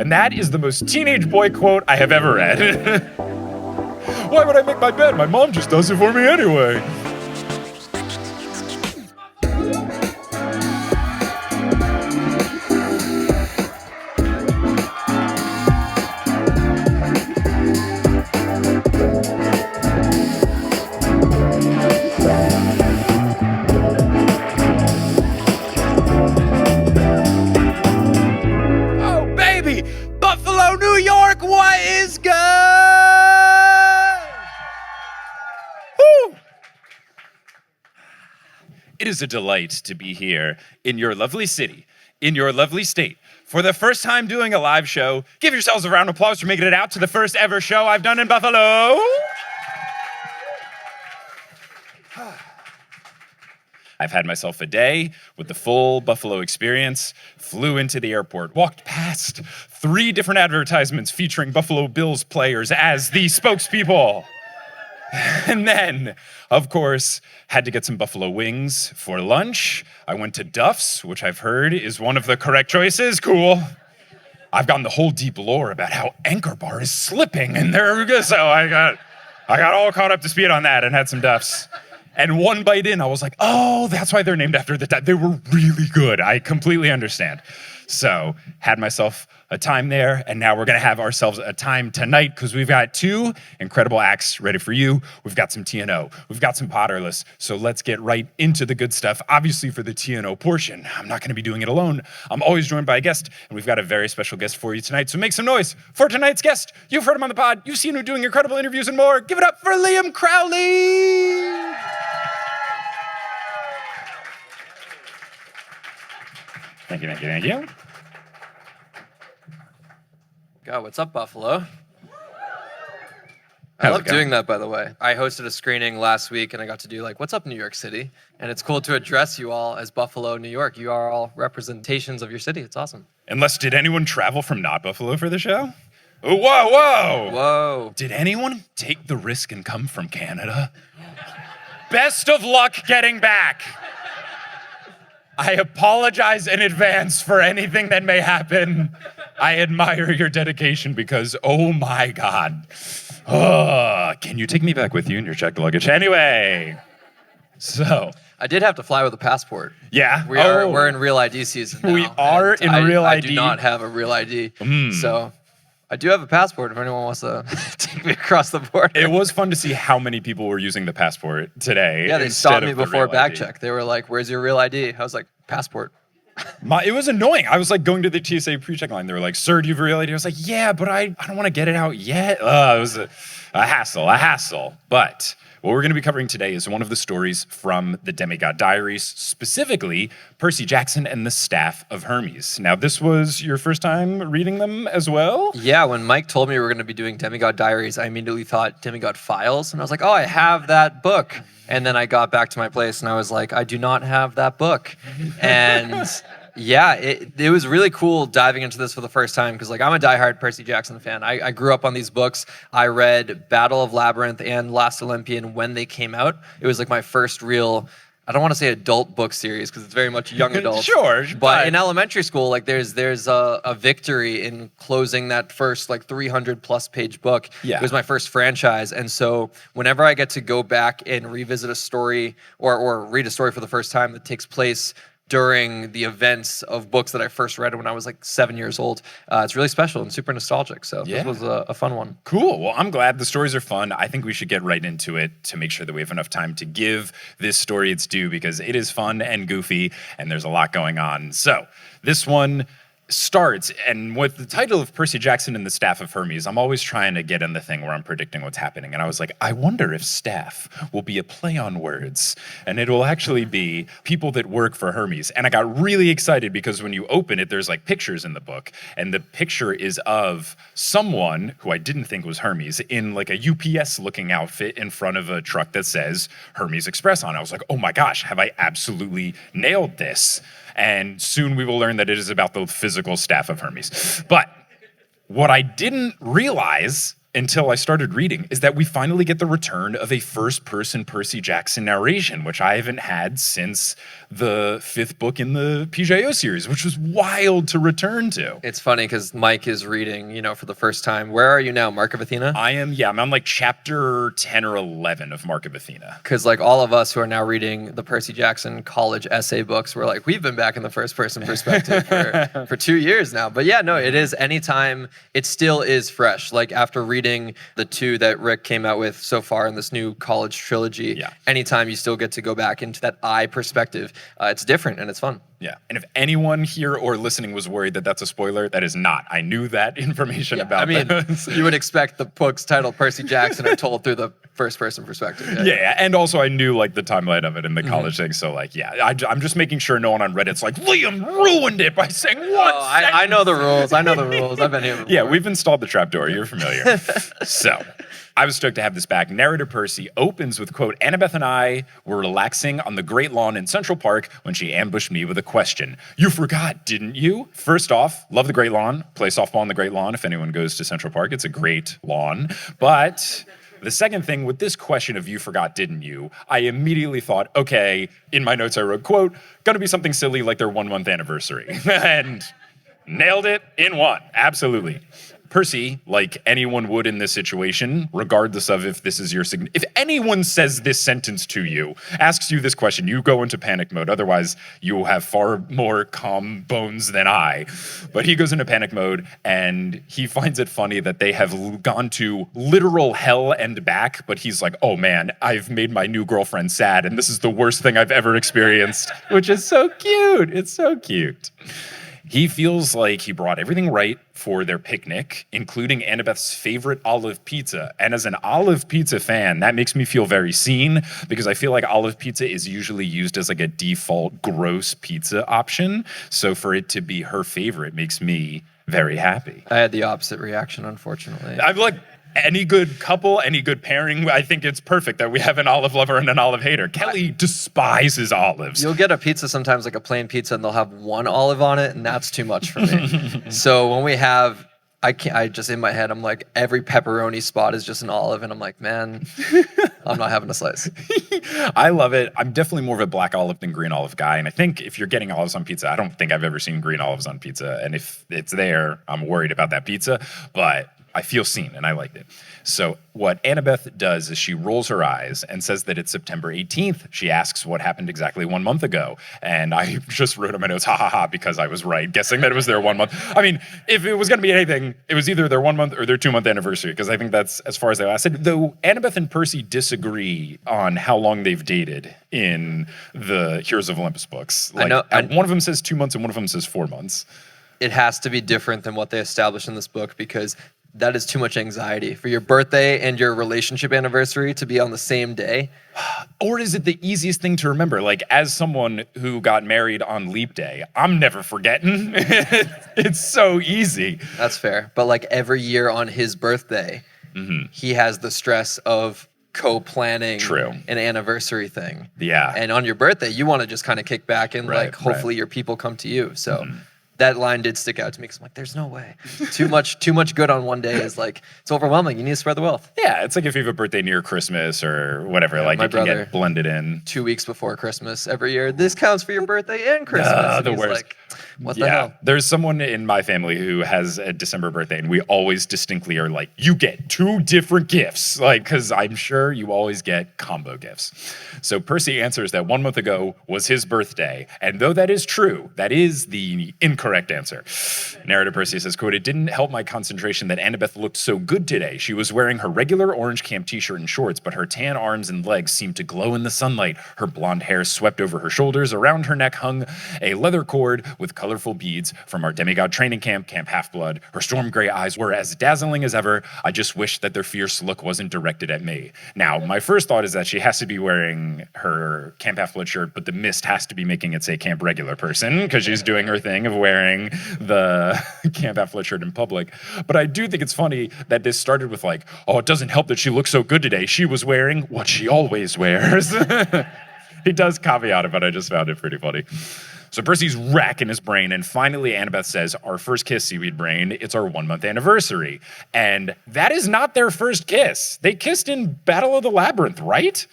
And that is the most teenage boy quote I have ever read. Why would I make my bed? My mom just does it for me anyway. It is a delight to be here in your lovely city, in your lovely state. For the first time doing a live show, give yourselves a round of applause for making it out to the first ever show I've done in Buffalo. I've had myself a day with the full Buffalo experience, flew into the airport, walked past 3 different advertisements featuring Buffalo Bills players as the spokespeople. And then, of course, had to get some buffalo wings for lunch. I went to Duff's, which I've heard is one of the correct choices. Cool. I've gotten the whole deep lore about how Anchor Bar is slipping in there. So I got all caught up to speed on that and had some Duff's. And one bite in, I was like, oh, that's why they're named after the They were really good. I completely understand. So had myself a time there, and now we're gonna have ourselves a time tonight because we've got 2 incredible acts ready for you. We've got some TNO, we've got some Potterless, so let's get right into the good stuff. Obviously for the TNO portion, I'm not gonna be doing it alone. I'm always joined by a guest, and we've got a very special guest for you tonight, so make some noise for tonight's guest. You've heard him on the pod, you've seen him doing incredible interviews and more. Give it up for Liam Crowley! Thank you, thank you, thank you. God, what's up, Buffalo? I love doing that, by the way. I hosted a screening last week, and I got to do, what's up, New York City? And it's cool to address you all as Buffalo, New York. You are all representations of your city. It's awesome. Unless, did anyone travel from not Buffalo for the show? Oh, whoa, whoa! Whoa. Did anyone take the risk and come from Canada? Best of luck getting back. I apologize in advance for anything that may happen. I admire your dedication because, oh my God. Can you take me back with you in your checked luggage? Anyway, so. I did have to fly with a passport. Yeah? We're in real ID season now. We are in real ID. I do not have a real ID. So I do have a passport if anyone wants to take me across the border. It was fun to see how many people were using the passport today. Yeah, they stopped me before back check. They were like, where's your real ID? I was like, passport. It was annoying. I was going to the TSA pre-check line. They were like, sir, do you have a real ID? I was like, yeah, but I don't want to get it out yet. It was a hassle. But what we're going to be covering today is one of the stories from the Demigod Diaries, specifically Percy Jackson and the Staff of Hermes. Now, this was your first time reading them as well? Yeah, when Mike told me we were going to be doing Demigod Diaries, I immediately thought Demigod Files, and I was like, oh, I have that book. And then I got back to my place, and I was like, I do not have that book. And yeah, it was really cool diving into this for the first time because I'm a diehard Percy Jackson fan. I grew up on these books. I read Battle of Labyrinth and Last Olympian when they came out. It was my first real, I don't want to say adult book series because it's very much young adult. Sure. But in elementary school, there's a victory in closing that first 300 plus page book. Yeah. It was my first franchise. And so whenever I get to go back and revisit a story or read a story for the first time that takes place during the events of books that I first read when I was 7 years old. It's really special and super nostalgic. So yeah. This was a fun one. Cool. Well, I'm glad the stories are fun. I think we should get right into it to make sure that we have enough time to give this story its due because it is fun and goofy and there's a lot going on. So this one starts, and with the title of Percy Jackson and the Staff of Hermes, I'm always trying to get in the thing where I'm predicting what's happening. And I was like, I wonder if staff will be a play on words, and it will actually be people that work for Hermes. And I got really excited because when you open it, there's pictures in the book, and the picture is of someone who I didn't think was Hermes in a UPS looking outfit in front of a truck that says Hermes Express on it. I was like, oh my gosh, have I absolutely nailed this? And soon we will learn that it is about the physical staff of Hermes. But what I didn't realize until I started reading, is that we finally get the return of a first-person Percy Jackson narration, which I haven't had since the 5th book in the PJO series, which was wild to return to. It's funny because Mike is reading, for the first time. Where are you now, Mark of Athena? I'm on like chapter 10 or 11 of Mark of Athena. Because like all of us who are now reading the Percy Jackson college essay books, we're like, we've been back in the first-person perspective for 2 years now. But yeah, no, it is anytime, it still is fresh. Like after reading the 2 that Rick came out with so far in this new college trilogy, anytime you still get to go back into that I perspective, it's different and it's fun. Yeah, and if anyone here or listening was worried that that's a spoiler, that is not. I knew that information about this. You would expect the books titled Percy Jackson are told through the first-person perspective. Yeah, and also I knew like the timeline of it in the college thing, so like, I'm just making sure no one on Reddit's like, Liam ruined it by saying one sentence. I know the rules. I've been here before. Yeah, we've installed the trapdoor. You're familiar. So, I was stoked to have this back. Narrator Percy opens with, quote, Annabeth and I were relaxing on the Great Lawn in Central Park when she ambushed me with a question. You forgot, didn't you? First off, love the Great Lawn. Play softball on the Great Lawn. If anyone goes to Central Park, it's a great lawn. But the second thing with this question of you forgot, didn't you? I immediately thought, okay, in my notes I wrote, quote, gonna be something silly like their 1-month anniversary. And nailed it in one. Absolutely. Percy, like anyone would in this situation, regardless of if this is your if anyone says this sentence to you, asks you this question, you go into panic mode. Otherwise, you will have far more calm bones than I. But he goes into panic mode, and he finds it funny that they have gone to literal hell and back, but he's like, oh man, I've made my new girlfriend sad, and this is the worst thing I've ever experienced, which is so cute. It's so cute. He feels like he brought everything right for their picnic, including Annabeth's favorite olive pizza. And as an olive pizza fan, that makes me feel very seen because I feel like olive pizza is usually used as like a default gross pizza option. So for it to be her favorite makes me very happy. I had the opposite reaction, unfortunately. I'm like, any good couple, any good pairing, I think it's perfect that we have an olive lover and an olive hater. Kelly despises olives. You'll get a pizza sometimes, like a plain pizza, and they'll have one olive on it, and that's too much for me. So when we have, I just in my head, I'm like, every pepperoni spot is just an olive, and I'm like, man, I'm not having a slice. I love it. I'm definitely more of a black olive than green olive guy, and I think if you're getting olives on pizza, I don't think I've ever seen green olives on pizza, and if it's there, I'm worried about that pizza, but I feel seen, and I liked it. So what Annabeth does is she rolls her eyes and says that it's September 18th. She asks what happened exactly 1 month ago. And I just wrote in my notes, ha ha ha, because I was right, guessing that it was their 1 month. I mean, if it was going to be anything, it was either their 1 month or their 2 month anniversary, because I think that's as far as they lasted. Though Annabeth and Percy disagree on how long they've dated in the Heroes of Olympus books. Like, one of them says 2 months and one of them says 4 months. It has to be different than what they established in this book because that is too much anxiety for your birthday and your relationship anniversary to be on the same day. Or is it the easiest thing to remember? Like, as someone who got married on Leap Day, I'm never forgetting. It's so easy. That's fair. But like every year on his birthday, he has the stress of co-planning an anniversary thing. Yeah. And on your birthday, you want to just kind of kick back and hopefully your people come to you. So that line did stick out to me because I'm like, there's no way. Too much good on one day is like, it's overwhelming. You need to spread the wealth. Yeah, it's like if you have a birthday near Christmas or whatever, like it can get blended in. 2 weeks before Christmas every year. This counts for your birthday and Christmas. And the worst. Like, what the hell? There's someone in my family who has a December birthday, and we always distinctly are like, you get 2 different gifts. Like, because I'm sure you always get combo gifts. So Percy answers that 1 month ago was his birthday. And though that is true, that is the incorrect answer. Narrator Percy says, quote, it didn't help my concentration that Annabeth looked so good today. She was wearing her regular orange camp t-shirt and shorts, but her tan arms and legs seemed to glow in the sunlight. Her blonde hair swept over her shoulders. Around her neck hung a leather cord with colorful beads from our demigod training camp, Camp Half-Blood. Her storm gray eyes were as dazzling as ever. I just wish that their fierce look wasn't directed at me. Now, my first thought is that she has to be wearing her Camp Half-Blood shirt, but the mist has to be making it say Camp Regular Person, because she's doing her thing of wearing the Camp Half-Blood shirt in public. But I do think it's funny that this started with like, oh, it doesn't help that she looks so good today. She was wearing what she always wears. He does caveat it, but I just found it pretty funny. So Percy's racking his brain, and finally Annabeth says, our first kiss, Seaweed Brain, it's our 1 month anniversary. And that is not their first kiss. They kissed in Battle of the Labyrinth, right?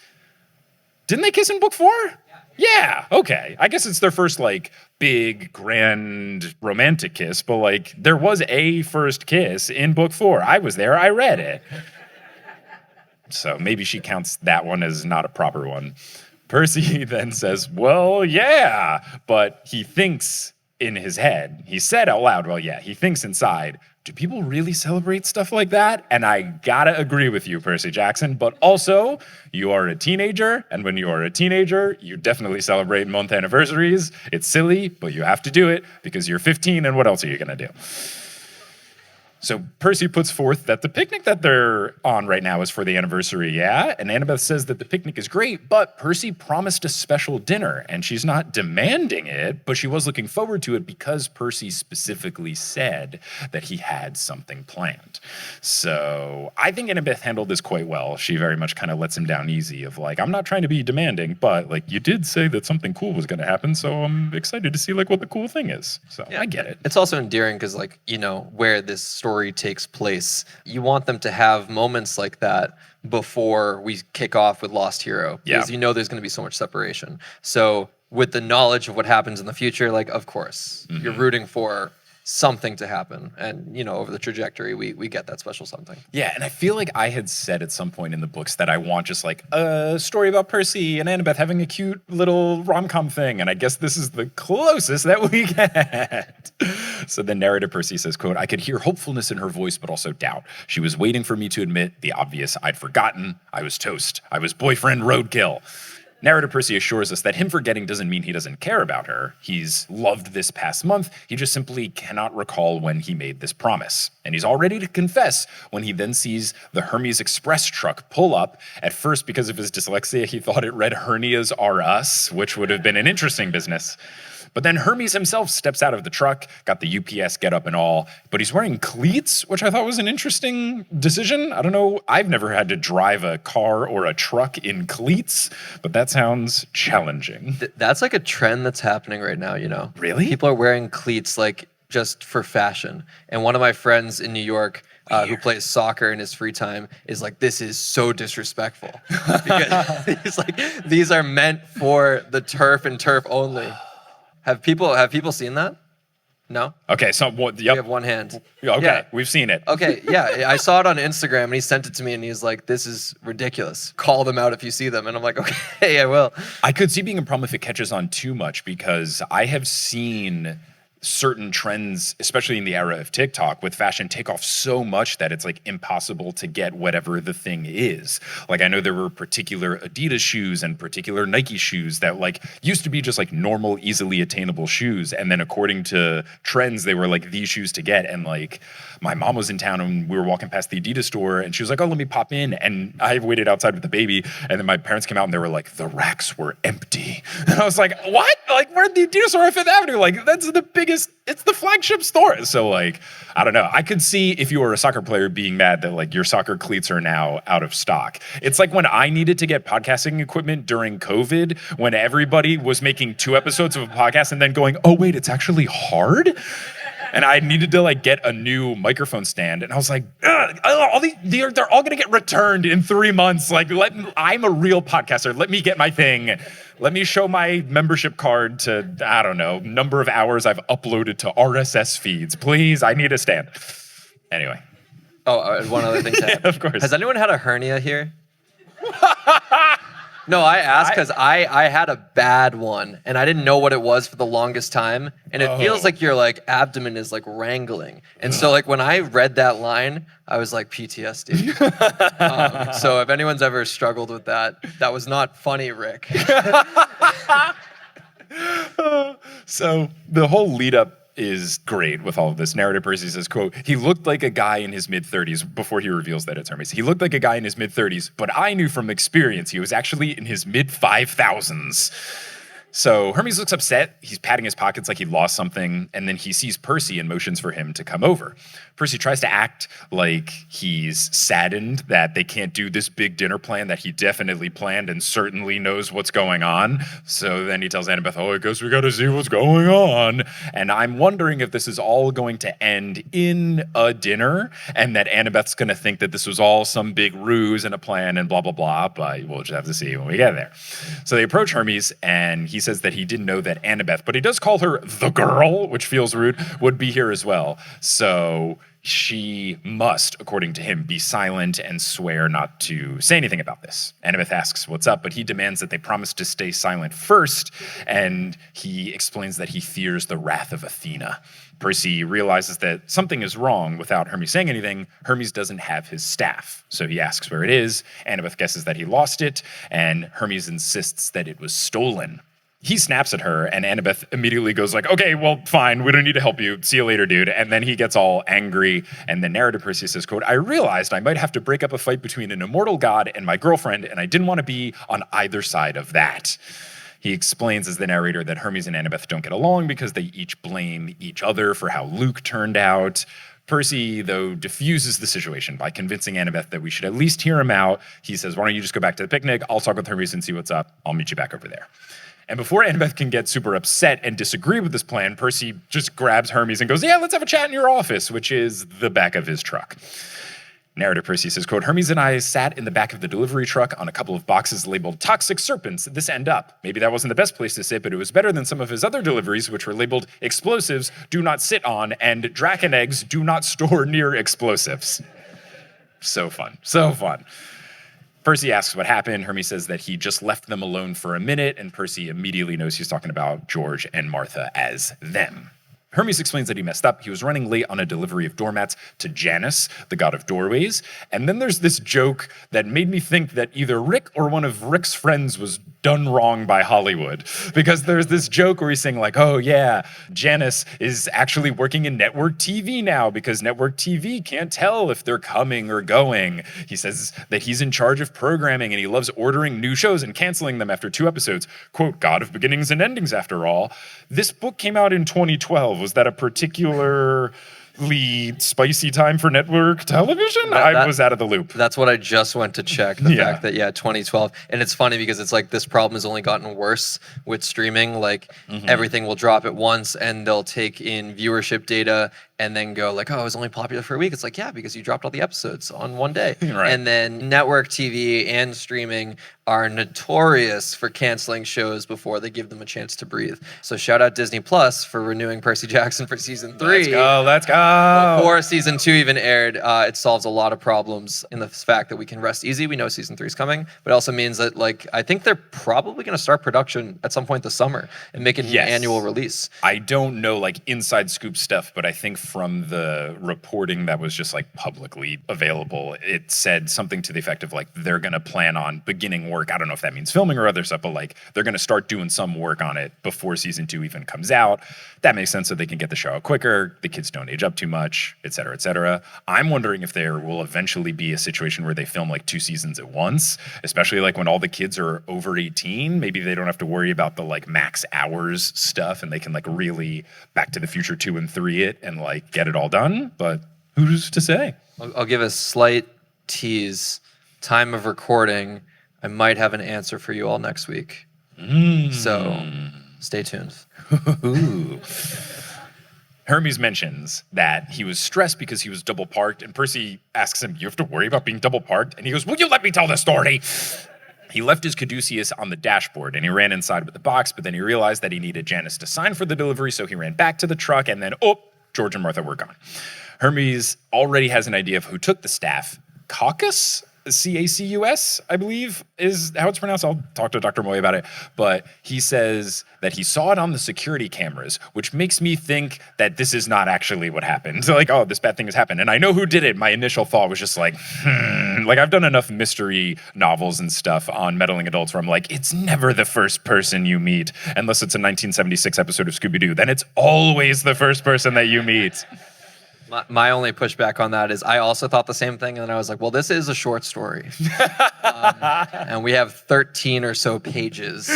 Didn't they kiss in book 4? Yeah, okay. I guess it's their first, like, big, grand, romantic kiss, but, like, there was a first kiss in book 4. I was there, I read it. So maybe she counts that one as not a proper one. Percy then says, well, yeah, but he thinks in his head. He said out loud, well, yeah, he thinks inside, do people really celebrate stuff like that? And I gotta agree with you, Percy Jackson, but also, you are a teenager, and when you are a teenager, you definitely celebrate month anniversaries. It's silly, but you have to do it because you're 15, and what else are you gonna do? So Percy puts forth that the picnic that they're on right now is for the anniversary, yeah? And Annabeth says that the picnic is great, but Percy promised a special dinner, and she's not demanding it, but she was looking forward to it because Percy specifically said that he had something planned. So I think Annabeth handled this quite well. She very much kind of lets him down easy of like, I'm not trying to be demanding, but like you did say that something cool was gonna happen, so I'm excited to see like what the cool thing is. So yeah. I get it. It's also endearing because like, you know, where this story takes place, you want them to have moments like that before we kick off with Lost Hero, because you know there's going to be so much separation. So with the knowledge of what happens in the future, like of course you're rooting for something to happen, and you know over the trajectory we get that special something. Yeah, and I feel like I had said at some point in the books that I want just like a story about Percy and Annabeth having a cute little rom-com thing, and I guess this is the closest that we get. So the narrator Percy says, quote, I could hear hopefulness in her voice but also doubt. She was waiting for me to admit the obvious. I'd forgotten. I was toast. I was boyfriend roadkill. Narrator Percy assures us that him forgetting doesn't mean he doesn't care about her. He's loved this past month. He just simply cannot recall when he made this promise. And he's all ready to confess when he then sees the Hermes Express truck pull up. At first, because of his dyslexia, he thought it read hernias are us, which would have been an interesting business. But then Hermes himself steps out of the truck, got the UPS getup and all, but he's wearing cleats, which I thought was an interesting decision. I don't know, I've never had to drive a car or a truck in cleats, but that sounds challenging. That's like a trend that's happening right now, you know? Really? People are wearing cleats like just for fashion. And one of my friends in New York who plays soccer in his free time is like, this is so disrespectful. Because he's like, these are meant for the turf and turf only. Have people seen that? No? Okay, so what? Yep. We have one hand. Okay, yeah. We've seen it. Okay, yeah, I saw it on Instagram and he sent it to me and he's like, this is ridiculous. Call them out if you see them. And I'm like, okay, I will. I could see being a problem if it catches on too much because I have seen certain trends, especially in the era of TikTok, with fashion take off so much that it's like impossible to get whatever the thing is. Like I know there were particular Adidas shoes and particular Nike shoes that like used to be just like normal, easily attainable shoes. And then according to trends, they were like these shoes to get. And like my mom was in town and we were walking past the Adidas store and she was like, oh, let me pop in. And I waited outside with the baby. And then my parents came out and they were like, the racks were empty. And I was like, what? Like we're at the Adidas store on Fifth Avenue. Like that's the biggest, it's the flagship store. So like, I don't know. I could see if you were a soccer player being mad that like your soccer cleats are now out of stock. It's like when I needed to get podcasting equipment during COVID, when everybody was making 2 episodes of a podcast and then going, oh wait, it's actually hard. And I needed to like get a new microphone stand. And I was like, they're all gonna get returned in 3 months. Like I'm a real podcaster. Let me get my thing. Let me show my membership card to, I don't know, number of hours I've uploaded to RSS feeds. Please, I need a stand. Anyway. Oh, one other thing to add. Yeah, of course. Has anyone had a hernia here? No, I asked because I had a bad one and I didn't know what it was for the longest time. And it feels like your like abdomen is like wrangling. And so like when I read that line, I was like PTSD. So if anyone's ever struggled with that, that was not funny, Rick. So the whole lead up is great with all of this. Narrator Percy says, quote, he looked like a guy in his mid-30s before he reveals that it's Hermes. He looked like a guy in his mid-30s, but I knew from experience he was actually in his mid-5000s. So Hermes looks upset. He's patting his pockets like he lost something, and then he sees Percy and motions for him to come over. Percy tries to act like he's saddened that they can't do this big dinner plan that he definitely planned and certainly knows what's going on. So then he tells Annabeth, oh, I guess we gotta see what's going on. And I'm wondering if this is all going to end in a dinner and that Annabeth's gonna think that this was all some big ruse and a plan and blah, blah, blah, but we'll just have to see when we get there. So they approach Hermes and he says that he didn't know that Annabeth, but he does call her the girl, which feels rude, would be here as well. So she must, according to him, be silent and swear not to say anything about this. Annabeth asks what's up, but he demands that they promise to stay silent first, and he explains that he fears the wrath of Athena. Percy realizes that something is wrong without Hermes saying anything. Hermes doesn't have his staff, so he asks where it is. Annabeth guesses that he lost it, and Hermes insists that it was stolen. He snaps at her, and Annabeth immediately goes like, okay, well, fine, we don't need to help you. See you later, dude. And then he gets all angry, and the narrator Percy says, quote, I realized I might have to break up a fight between an immortal god and my girlfriend, and I didn't want to be on either side of that. He explains as the narrator that Hermes and Annabeth don't get along because they each blame each other for how Luke turned out. Percy, though, diffuses the situation by convincing Annabeth that we should at least hear him out. He says, why don't you just go back to the picnic? I'll talk with Hermes and see what's up. I'll meet you back over there. And before Annabeth can get super upset and disagree with this plan, Percy just grabs Hermes and goes, yeah, let's have a chat in your office, which is the back of his truck. Narrator Percy says, quote, Hermes and I sat in the back of the delivery truck on a couple of boxes labeled toxic serpents, this end up. Maybe that wasn't the best place to sit, but it was better than some of his other deliveries, which were labeled explosives, do not sit on, and draken eggs, do not store near explosives. So fun, so fun. Percy asks what happened. Hermes says that he just left them alone for a minute, and Percy immediately knows he's talking about George and Martha as them. Hermes explains that he messed up. He was running late on a delivery of doormats to Janus, the god of doorways. And then there's this joke that made me think that either Rick or one of Rick's friends was done wrong by Hollywood. Because there's this joke where he's saying like, oh yeah, Janus is actually working in network TV now because network TV can't tell if they're coming or going. He says that he's in charge of programming and he loves ordering new shows and canceling them after 2 episodes. Quote, God of beginnings and endings after all. This book came out in 2012. Was that a particularly spicy time for network television? I was out of the loop. That's what I just went to check. The fact that, 2012. And it's funny because it's like this problem has only gotten worse with streaming. Like everything will drop at once and they'll take in viewership data and then go like, oh, it was only popular for a week. It's like, yeah, because you dropped all the episodes on one day. Right. And then network TV and streaming are notorious for canceling shows before they give them a chance to breathe. So shout out Disney Plus for renewing Percy Jackson for season 3. Let's go. Before season 2 even aired, it solves a lot of problems in the fact that we can rest easy. We know season 3 is coming, but it also means that like, I think they're probably going to start production at some point this summer and make it an annual release. I don't know like inside scoop stuff, but I think from the reporting that was just like publicly available, it said something to the effect of like, they're going to plan on beginning work. I don't know if that means filming or other stuff, but like they're going to start doing some work on it before season 2 even comes out. That makes sense so they can get the show out quicker. The kids don't age up too much, et cetera, et cetera. I'm wondering if there will eventually be a situation where they film like 2 seasons at once, especially like when all the kids are over 18. Maybe they don't have to worry about the like max hours stuff and they can like really Back to the Future 2 and 3 it and like get it all done. But who's to say? I'll give a slight tease. Time of recording, I might have an answer for you all next week. So stay tuned. Hermes mentions that he was stressed because he was double parked, and Percy asks him, you have to worry about being double parked? And he goes, will you let me tell the story? He left his caduceus on the dashboard and he ran inside with the box, but then he realized that he needed Janus to sign for the delivery, so he ran back to the truck and then, George and Martha were gone. Hermes already has an idea of who took the staff. Caucus? C-A-C-U-S, I believe, is how it's pronounced. I'll talk to Dr. Moy about it. But he says that he saw it on the security cameras, which makes me think that this is not actually what happened. So like, this bad thing has happened. And I know who did it. My initial thought was just like, Like I've done enough mystery novels and stuff on meddling adults where I'm like, it's never the first person you meet, unless it's a 1976 episode of Scooby-Doo. Then it's always the first person that you meet. My only pushback on that is I also thought the same thing, and then I was like, well, this is a short story. And we have 13 or so pages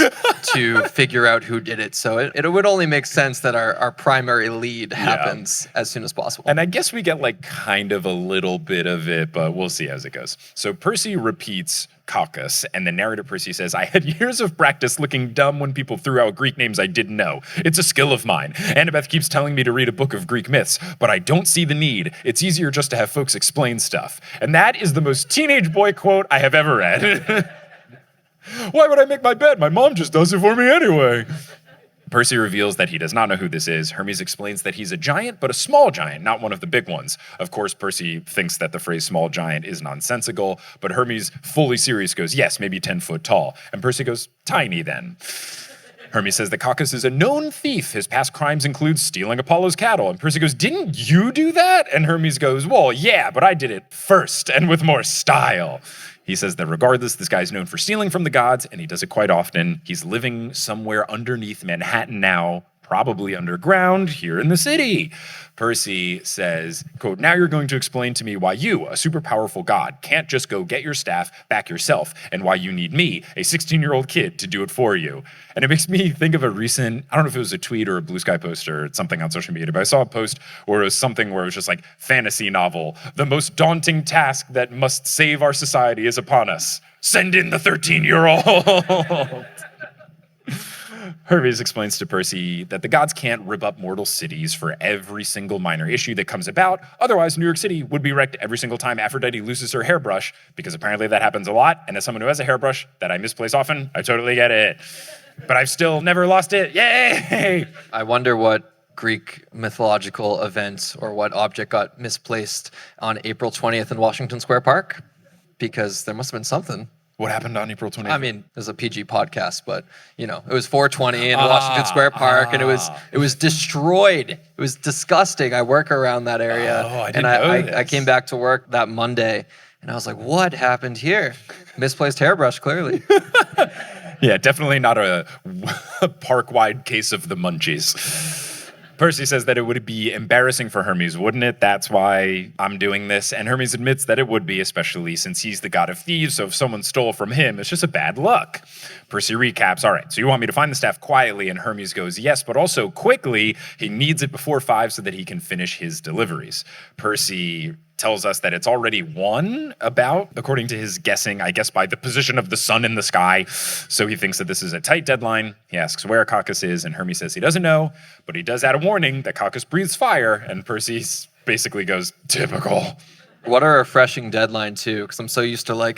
to figure out who did it. So it would only make sense that our primary lead happens as soon as possible. And I guess we get like kind of a little bit of it, but we'll see as it goes. So Percy repeats caucus, and the narrator Percy says, I had years of practice looking dumb when people threw out Greek names I didn't know. It's a skill of mine. Annabeth keeps telling me to read a book of Greek myths, but I don't see the need. It's easier just to have folks explain stuff. And that is the most teenage boy quote I have ever read. Why would I make my bed? My mom just does it for me anyway. Percy reveals that he does not know who this is. Hermes explains that he's a giant, but a small giant, not one of the big ones. Of course, Percy thinks that the phrase small giant is nonsensical, but Hermes, fully serious, goes, yes, maybe 10 foot tall. And Percy goes, tiny then. Hermes says that Caucus is a known thief. His past crimes include stealing Apollo's cattle. And Percy goes, didn't you do that? And Hermes goes, well, yeah, but I did it first and with more style. He says that regardless, this guy's known for stealing from the gods, and he does it quite often. He's living somewhere underneath Manhattan now, probably underground here in the city. Percy says, quote, now you're going to explain to me why you, a super powerful god, can't just go get your staff back yourself, and why you need me, a 16-year-old kid, to do it for you. And it makes me think of a recent, I don't know if it was a tweet or a Blue Sky post or something on social media, but I saw a post where it was something where it was just like, fantasy novel, the most daunting task that must save our society is upon us. Send in the 13-year-old. Hermes explains to Percy that the gods can't rip up mortal cities for every single minor issue that comes about. Otherwise, New York City would be wrecked every single time Aphrodite loses her hairbrush, because apparently that happens a lot. And as someone who has a hairbrush that I misplace often, I totally get it. But I've still never lost it. Yay! I wonder what Greek mythological event or what object got misplaced on April 20th in Washington Square Park, because there must have been something. What happened on April 20th? I mean, it was a PG podcast, but it was 420 in Washington Square Park, and it was destroyed. It was disgusting. I work around that area, I came back to work that Monday, and I was like, "What happened here?" Misplaced hairbrush, clearly. Yeah, definitely not a park-wide case of the munchies. Percy says that it would be embarrassing for Hermes, wouldn't it? That's why I'm doing this. And Hermes admits that it would be, especially since he's the god of thieves, so if someone stole from him, it's just a bad luck. Percy recaps, all right, so you want me to find the staff quietly? And Hermes goes, yes, but also quickly. He needs it before 5 so that he can finish his deliveries. Percy tells us that it's already won about, according to his guessing, I guess by the position of the sun in the sky. So he thinks that this is a tight deadline. He asks where Caucus is, and Hermes says he doesn't know, but he does add a warning that Caucus breathes fire, and Percy basically goes, typical. What a refreshing deadline, too, because I'm so used to,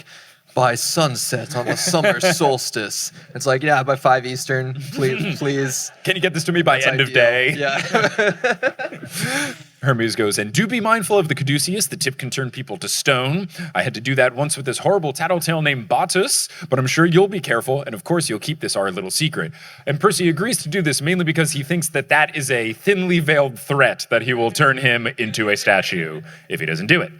by sunset on the summer solstice. It's like, yeah, by 5 Eastern, please. Can you get this to me by end of day? Yeah. Hermes goes, and do be mindful of the caduceus. The tip can turn people to stone. I had to do that once with this horrible tattletale named Bacchus, but I'm sure you'll be careful, and of course you'll keep this our little secret. And Percy agrees to do this mainly because he thinks that that is a thinly veiled threat that he will turn him into a statue if he doesn't do it.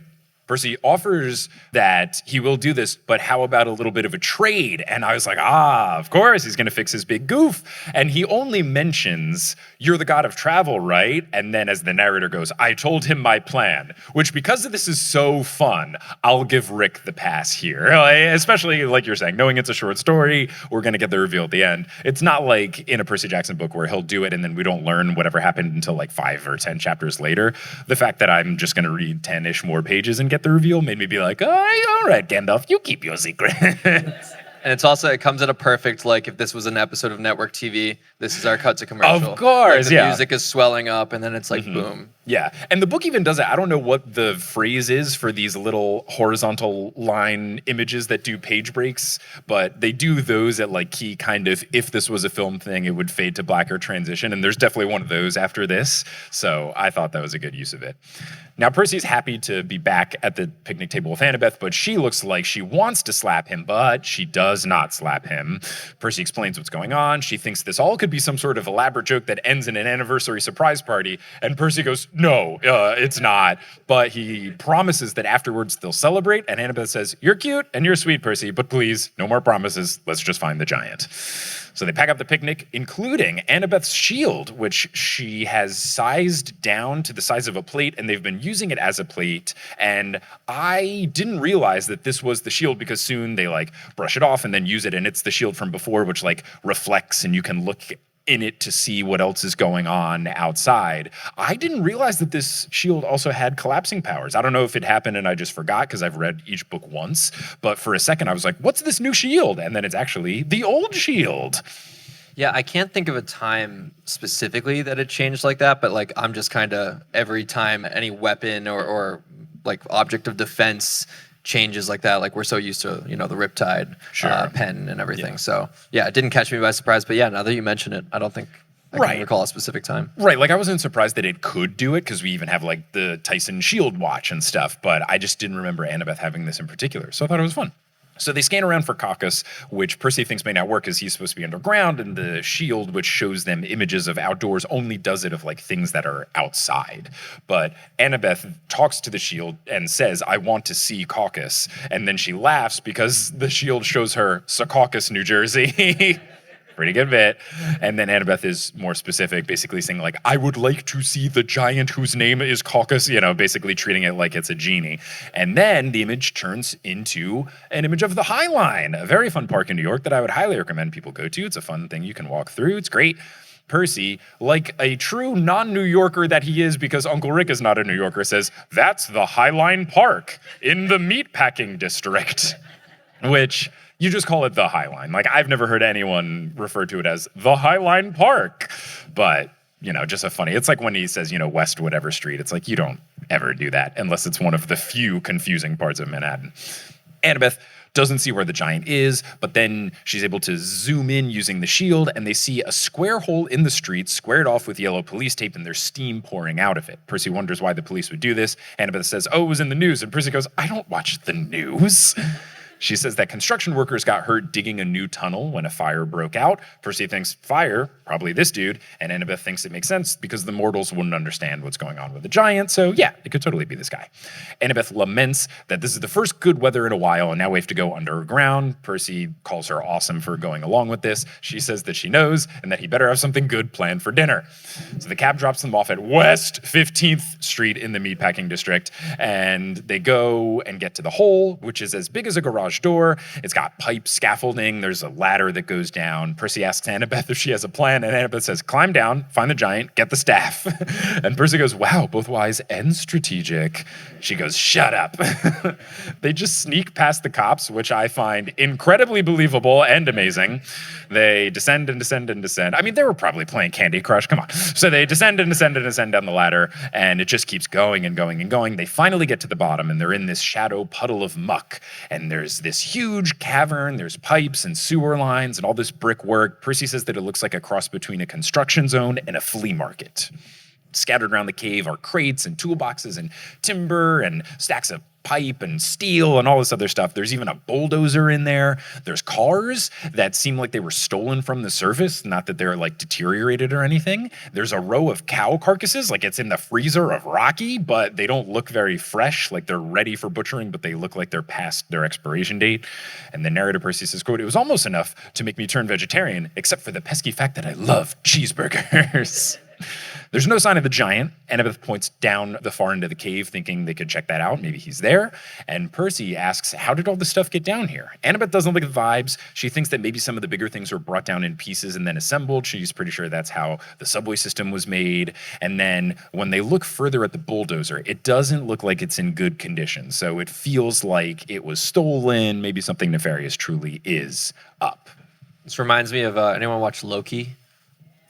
Percy offers that he will do this, but how about a little bit of a trade? And I was like, of course, he's going to fix his big goof. And he only mentions, you're the god of travel, right? And then as the narrator goes, I told him my plan, which because this is so fun, I'll give Rick the pass here. Especially like you're saying, knowing it's a short story, we're going to get the reveal at the end. It's not like in a Percy Jackson book where he'll do it and then we don't learn whatever happened until 5 or 10 chapters later. The fact that I'm just going to read 10-ish more pages and get the reveal made me be like, all right, Gandalf, you keep your secret. And it comes at a perfect, if this was an episode of network TV, this is our cut to commercial. Of course, the music is swelling up, and then it's boom. Yeah, and the book even does it. I don't know what the phrase is for these little horizontal line images that do page breaks, but they do those at key kind of, if this was a film thing, it would fade to black or transition, and there's definitely one of those after this, so I thought that was a good use of it. Now, Percy's happy to be back at the picnic table with Annabeth, but she looks like she wants to slap him, but she does not slap him. Percy explains what's going on. She thinks this all could be some sort of elaborate joke that ends in an anniversary surprise party, and Percy goes, no, it's not. But he promises that afterwards they'll celebrate. And Annabeth says, "You're cute and you're sweet, Percy, but please, no more promises. Let's just find the giant." So they pack up the picnic, including Annabeth's shield, which she has sized down to the size of a plate, and they've been using it as a plate. And I didn't realize that this was the shield because soon they like brush it off and then use it, and it's the shield from before, which like reflects and you can look in it to see what else is going on outside. I didn't realize that this shield also had collapsing powers. I don't know if it happened and I just forgot because I've read each book once, but for a second I was like, what's this new shield? And then it's actually the old shield. Yeah, I can't think of a time specifically that it changed like that, but like I'm just kind of every time any weapon or like object of defense changes like that, like we're so used to, you know, the Riptide pen and everything. Yeah. So yeah, it didn't catch me by surprise, but yeah, now that you mention it, I don't think I can recall a specific time. Right, like I wasn't surprised that it could do it because we even have like the Tyson shield watch and stuff, but I just didn't remember Annabeth having this in particular, so I thought it was fun. So they scan around for Caucus, which Percy thinks may not work because he's supposed to be underground, and the shield, which shows them images of outdoors, only does it of like things that are outside. But Annabeth talks to the shield and says, "I want to see Caucus," and then she laughs because the shield shows her Secaucus, New Jersey. Pretty good bit. And then Annabeth is more specific, basically saying like, "I would like to see the giant whose name is Caucus," you know, basically treating it like it's a genie. And then the image turns into an image of the Highline, a very fun park in New York that I would highly recommend people go to. It's a fun thing you can walk through. It's great. Percy, like a true non-New Yorker that he is because Uncle Rick is not a New Yorker, says, "That's the Highline Park in the meatpacking district," which you just call it the Highline. Like, I've never heard anyone refer to it as the Highline Park. But, you know, just a funny, it's like when he says, you know, West whatever street. It's like, you don't ever do that unless it's one of the few confusing parts of Manhattan. Annabeth doesn't see where the giant is, but then she's able to zoom in using the shield, and they see a square hole in the street squared off with yellow police tape, and there's steam pouring out of it. Percy wonders why the police would do this. Annabeth says, "Oh, it was in the news." And Percy goes, "I don't watch the news." She says that construction workers got hurt digging a new tunnel when a fire broke out. Percy thinks, fire, probably this dude, and Annabeth thinks it makes sense because the mortals wouldn't understand what's going on with the giant, so yeah, it could totally be this guy. Annabeth laments that this is the first good weather in a while, and now we have to go underground. Percy calls her awesome for going along with this. She says that she knows, and that he better have something good planned for dinner. So the cab drops them off at West 15th Street in the meatpacking district, and they go and get to the hole, which is as big as a garage door. It's got pipe scaffolding. There's a ladder that goes down. Percy asks Annabeth if she has a plan, and Annabeth says, "Climb down, find the giant, get the staff." And Percy goes, "Wow, both wise and strategic." She goes, "Shut up." They just sneak past the cops, which I find incredibly believable and amazing. They descend and descend and descend. I mean, they were probably playing Candy Crush. Come on. So they descend and descend and descend down the ladder, and it just keeps going and going and going. They finally get to the bottom, and they're in this shadow puddle of muck, and there's this huge cavern. There's pipes and sewer lines and all this brickwork. Percy says that it looks like a cross between a construction zone and a flea market. Scattered around the cave are crates and toolboxes and timber and stacks of pipe and steel and all this other stuff. There's even a bulldozer in there. There's cars that seem like they were stolen from the surface, not that they're like deteriorated or anything. There's a row of cow carcasses, like it's in the freezer of Rocky, but they don't look very fresh, like they're ready for butchering, but they look like they're past their expiration date. And the narrator Percy says, quote, "It was almost enough to make me turn vegetarian, except for the pesky fact that I love cheeseburgers." There's no sign of the giant. Annabeth points down the far end of the cave, thinking they could check that out. Maybe he's there. And Percy asks, how did all this stuff get down here? Annabeth doesn't like the vibes. She thinks that maybe some of the bigger things were brought down in pieces and then assembled. She's pretty sure that's how the subway system was made. And then when they look further at the bulldozer, it doesn't look like it's in good condition. So it feels like it was stolen. Maybe something nefarious truly is up. This reminds me of, anyone watch Loki?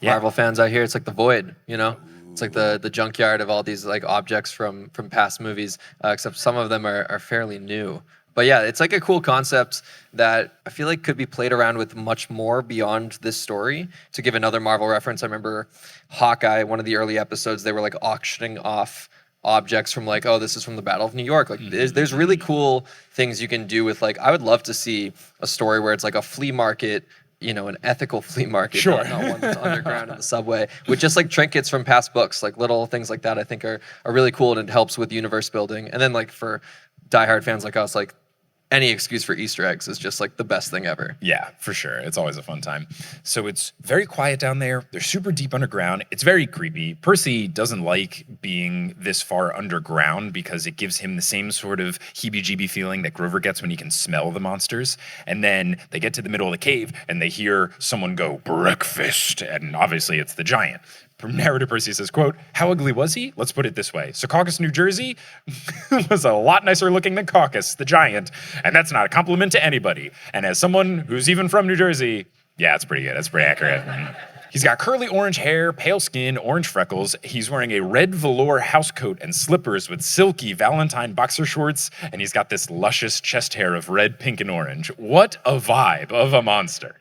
Marvel fans out here, it's like the Void, you know? It's like the junkyard of all these like objects from past movies, except some of them are fairly new. But yeah, it's like a cool concept that I feel like could be played around with much more beyond this story. To give another Marvel reference, I remember Hawkeye, one of the early episodes, they were like auctioning off objects from like, oh, this is from the Battle of New York. Like there's really cool things you can do with like, I would love to see a story where it's like a flea market an ethical flea market, Sure. not one that's underground in the subway, with just like trinkets from past books, like little things like that. I think are really cool, and it helps with universe building. And then like for diehard fans like us, like any excuse for Easter eggs is just like the best thing ever. Yeah, for sure. It's always a fun time. So it's very quiet down there. They're super deep underground. It's very creepy. Percy doesn't like being this far underground because it gives him the same sort of heebie-jeebie feeling that Grover gets when he can smell the monsters. And then they get to the middle of the cave and they hear someone go, breakfast. And obviously it's the giant. Narrator Percy says, quote, how ugly was he? Let's put it this way. Secaucus, New Jersey was a lot nicer looking than Caucus, the giant. And that's not a compliment to anybody. And as someone who's even from New Jersey, yeah, it's pretty good. That's pretty accurate. He's got curly orange hair, pale skin, orange freckles. He's wearing a red velour housecoat and slippers with silky Valentine boxer shorts. And he's got this luscious chest hair of red, pink, and orange. What a vibe of a monster.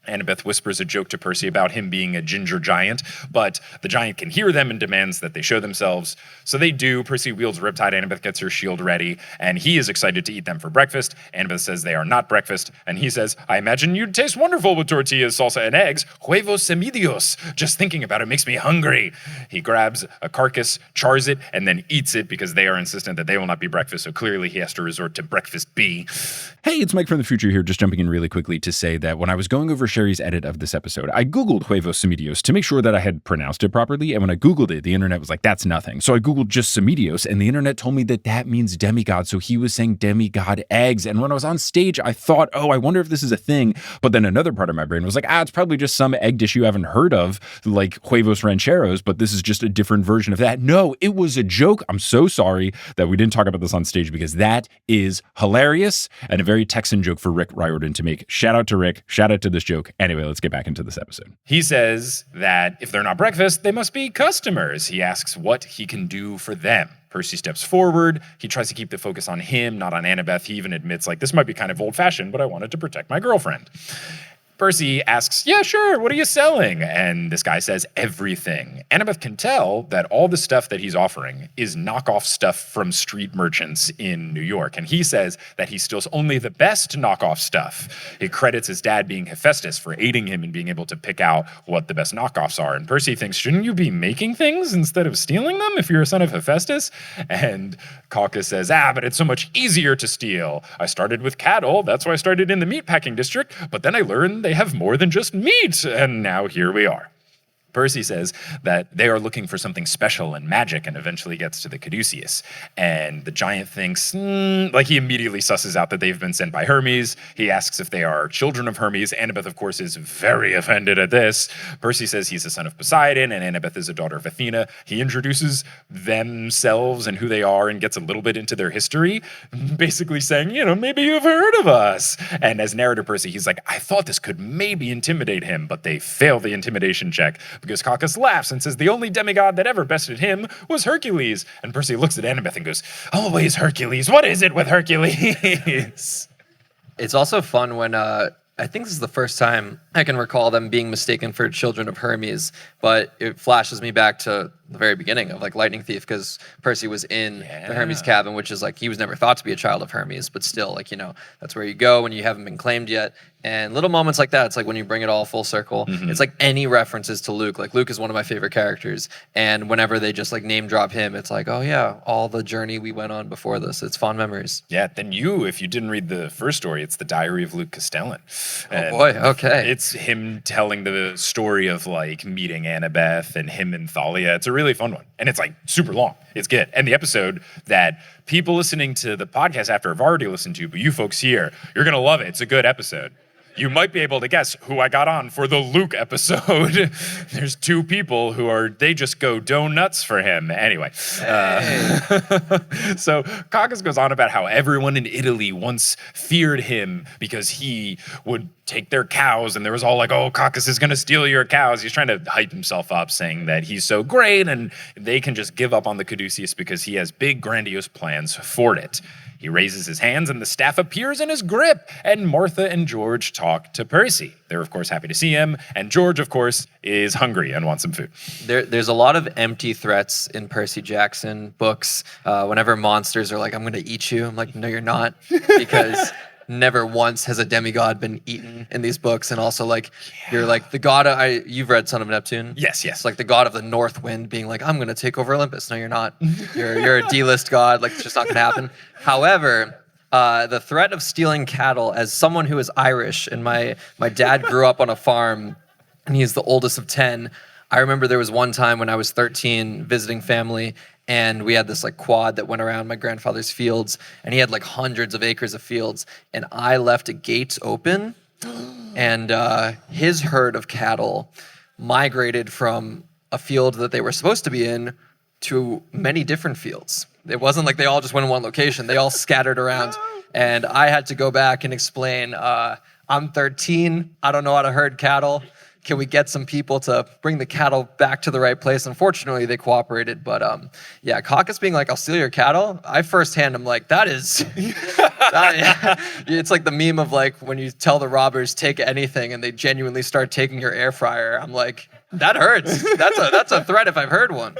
Annabeth whispers a joke to Percy about him being a ginger giant, but the giant can hear them and demands that they show themselves. So they do. Percy wields Riptide. Annabeth gets her shield ready, and he is excited to eat them for breakfast. Annabeth says they are not breakfast, and he says, I imagine you'd taste wonderful with tortillas, salsa, and eggs. Huevos semidios. Just thinking about it makes me hungry. He grabs a carcass, chars it, and then eats it because they are insistent that they will not be breakfast, so clearly he has to resort to breakfast B. Hey, it's Mike from the future here, just jumping in really quickly to say that when I was going over Sherry's edit of this episode, I Googled Huevos Semidios to make sure that I had pronounced it properly, and when I Googled it, the internet was like, that's nothing. So I Googled just Semidios, and the internet told me that that means demigod, so he was saying demigod eggs, and when I was on stage, I thought, oh, I wonder if this is a thing, but then another part of my brain was like, it's probably just some egg dish you haven't heard of, like Huevos Rancheros, but this is just a different version of that. No, it was a joke. I'm so sorry that we didn't talk about this on stage because that is hilarious and a very Texan joke for Rick Riordan to make. Shout out to Rick. Shout out to this joke. Anyway, let's get back into this episode. He says that if they're not breakfast, they must be customers. He asks what he can do for them. Percy steps forward. He tries to keep the focus on him, not on Annabeth. He even admits, like, this might be kind of old-fashioned, but I wanted to protect my girlfriend. Percy asks, yeah, sure, what are you selling? And this guy says, everything. Annabeth can tell that all the stuff that he's offering is knockoff stuff from street merchants in New York. And he says that he steals only the best knockoff stuff. He credits his dad being Hephaestus for aiding him in being able to pick out what the best knockoffs are. And Percy thinks, shouldn't you be making things instead of stealing them if you're a son of Hephaestus? And Caucus says, but it's so much easier to steal. I started with cattle. That's why I started in the meatpacking district. But then I learned they have more than just meat, and now here we are. Percy says that they are looking for something special and magic, and eventually gets to the caduceus. And the giant thinks, like he immediately susses out that they've been sent by Hermes. He asks if they are children of Hermes. Annabeth, of course, is very offended at this. Percy says he's a son of Poseidon, and Annabeth is a daughter of Athena. He introduces themselves and who they are and gets a little bit into their history, basically saying, maybe you've heard of us. And as narrator Percy, he's like, I thought this could maybe intimidate him, but they fail the intimidation check. Because Caucus laughs and says the only demigod that ever bested him was Hercules. And Percy looks at Annabeth and goes, always Hercules. What is it with Hercules? It's also fun when I think this is the first time I can recall them being mistaken for children of Hermes, but it flashes me back to the very beginning of like Lightning Thief, because Percy was in the Hermes cabin, which is like, he was never thought to be a child of Hermes, but still, like, that's where you go when you haven't been claimed yet. And little moments like that, it's like when you bring it all full circle, it's like any references to Luke. Like, Luke is one of my favorite characters, and whenever they just like name drop him, it's like, oh yeah, all the journey we went on before this. It's fond memories. Yeah, then if you didn't read the first story, it's the Diary of Luke Castellan. Oh boy, okay. It's him telling the story of like meeting Annabeth and him and Thalia. It's a really fun one, and it's like super long. It's good. And the episode that people listening to the podcast after have already listened to, but you folks here, you're gonna love it. It's a good episode. You might be able to guess who I got on for the Luke episode. There's two people they just go donuts for him. Anyway. So Caucus goes on about how everyone in Italy once feared him because he would take their cows, and there was all like, oh, Caucus is going to steal your cows. He's trying to hype himself up, saying that he's so great, and they can just give up on the caduceus because he has big, grandiose plans for it. He raises his hands and the staff appears in his grip, and Martha and George talk to Percy. They're, of course, happy to see him, and George, of course, is hungry and wants some food. There's a lot of empty threats in Percy Jackson books. Whenever monsters are like, I'm going to eat you, I'm like, no, you're not, because never once has a demigod been eaten in these books. And also, like, you're like the god of, you've read Son of Neptune? Yes. It's like the god of the north wind being like, I'm going to take over Olympus. No, you're not. You're a D-list god. Like, it's just not going to happen. However, the threat of stealing cattle, as someone who is Irish, and my dad grew up on a farm, and he's the oldest of 10. I remember there was one time when I was 13 visiting family, and we had this like quad that went around my grandfather's fields, and he had like hundreds of acres of fields, and I left a gate open, and his herd of cattle migrated from a field that they were supposed to be in to many different fields. It wasn't like they all just went in one location. They all scattered around. And I had to go back and explain, I'm 13. I don't know how to herd cattle. Can we get some people to bring the cattle back to the right place? Unfortunately, they cooperated. But yeah, Caucus being like, I'll steal your cattle. I firsthand am like, that is, it's like the meme of like when you tell the robbers, take anything, and they genuinely start taking your air fryer. I'm like, that hurts. That's a threat if I've heard one.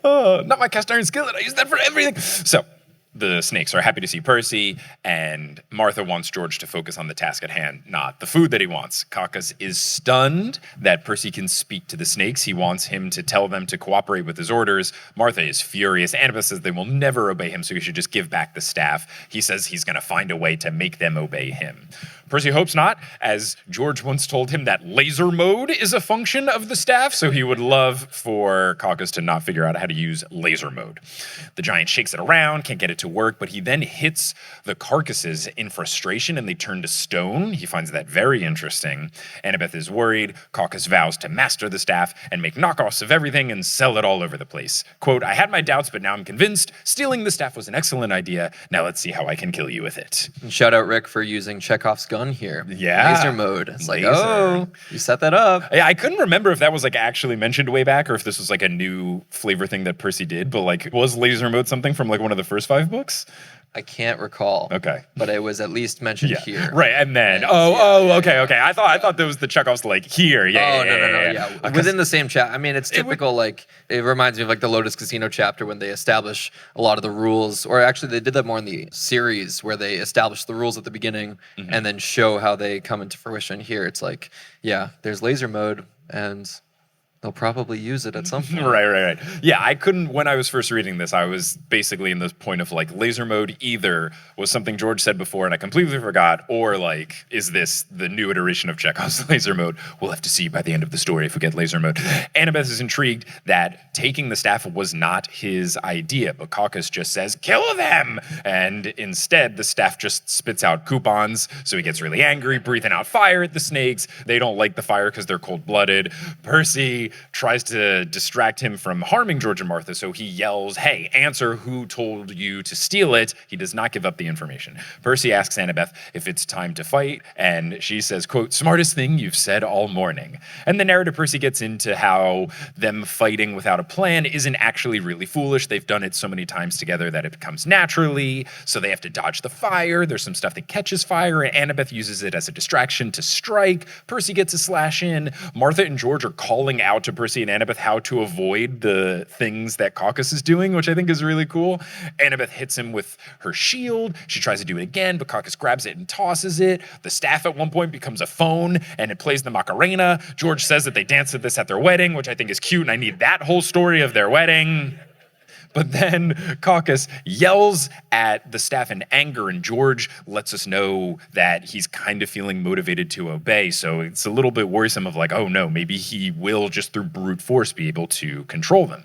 Oh, not my cast iron skillet. I use that for everything. So the snakes are happy to see Percy, and Martha wants George to focus on the task at hand, not the food that he wants. Caucus is stunned that Percy can speak to the snakes. He wants him to tell them to cooperate with his orders. Martha is furious. Annabeth says they will never obey him, so he should just give back the staff. He says he's going to find a way to make them obey him. Percy hopes not, as George once told him that laser mode is a function of the staff, so he would love for Caucus to not figure out how to use laser mode. The giant shakes it around, can't get it to work, but he then hits the carcasses in frustration and they turn to stone. He finds that very interesting. Annabeth is worried. Caucus vows to master the staff and make knockoffs of everything and sell it all over the place. Quote, I had my doubts, but now I'm convinced. Stealing the staff was an excellent idea. Now let's see how I can kill you with it. And shout out Rick for using Chekov's gun here. Yeah. Laser mode. It's like, Laser. oh, you set that up. Yeah, I couldn't remember if that was like actually mentioned way back or if this was like a new flavor thing that Percy did, but like was laser mode something from like one of the first 5 books? I can't recall. Okay. But it was at least mentioned here. Right, and then okay. I thought there was the Chekhov's like here. Yeah. Within the same chapter. I mean, it's typical. Like it reminds me of like the Lotus Casino chapter when they establish a lot of the rules, or actually they did that more in the series where they establish the rules at the beginning and then show how they come into fruition. Here, it's like, yeah, there's laser mode and they'll probably use it at some point. Right. Yeah, I couldn't, when I was first reading this, I was basically in the point of like laser mode either was something George said before and I completely forgot, or like, is this the new iteration of Chekhov's laser mode? We'll have to see by the end of the story if we get laser mode. Annabeth is intrigued that taking the staff was not his idea, but Caucus just says, kill them! And instead, the staff just spits out coupons, so he gets really angry, breathing out fire at the snakes. They don't like the fire because they're cold-blooded. Percy tries to distract him from harming George and Martha, so he yells, hey, answer who told you to steal it. He does not give up the information. Percy asks Annabeth if it's time to fight, and she says, quote, smartest thing you've said all morning. And the narrator Percy gets into how them fighting without a plan isn't actually really foolish. They've done it so many times together that it comes naturally, so they have to dodge the fire. There's some stuff that catches fire, and Annabeth uses it as a distraction to strike. Percy gets a slash in. Martha and George are calling out to Percy and Annabeth how to avoid the things that Caucus is doing, which I think is really cool. Annabeth hits him with her shield. She tries to do it again, but Caucus grabs it and tosses it. The staff at one point becomes a phone, and it plays the Macarena. George says that they danced at this at their wedding, which I think is cute, and I need that whole story of their wedding. But then Caucus yells at the staff in anger, and George lets us know that he's kind of feeling motivated to obey. So it's a little bit worrisome of like, oh no, maybe he will just through brute force be able to control them.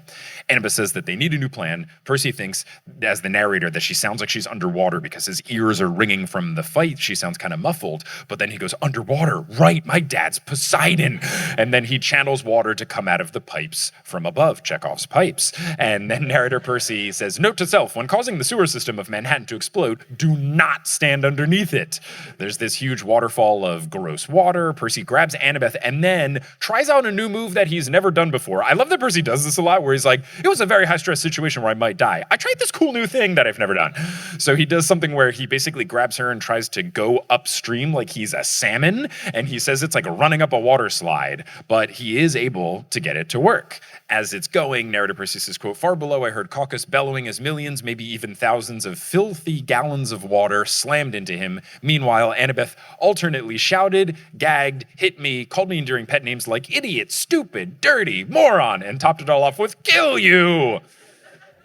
Annabeth says that they need a new plan. Percy thinks, as the narrator, that she sounds like she's underwater because his ears are ringing from the fight. She sounds kind of muffled. But then he goes, underwater, right, my dad's Poseidon. And then he channels water to come out of the pipes from above, Chekov's pipes. And then narrator Percy says, note to self, when causing the sewer system of Manhattan to explode, do not stand underneath it. There's this huge waterfall of gross water. Percy grabs Annabeth and then tries out a new move that he's never done before. I love that Percy does this a lot, where he's like, it was a very high-stress situation where I might die. I tried this cool new thing that I've never done. So he does something where he basically grabs her and tries to go upstream like he's a salmon, and he says it's like running up a water slide, but he is able to get it to work. As it's going, narrator Percy says, quote, far below I heard heard Caucus bellowing as millions, maybe even thousands of filthy gallons of water slammed into him. Meanwhile, Annabeth alternately shouted, gagged, hit me, called me endearing pet names like idiot, stupid, dirty, moron, and topped it all off with kill you.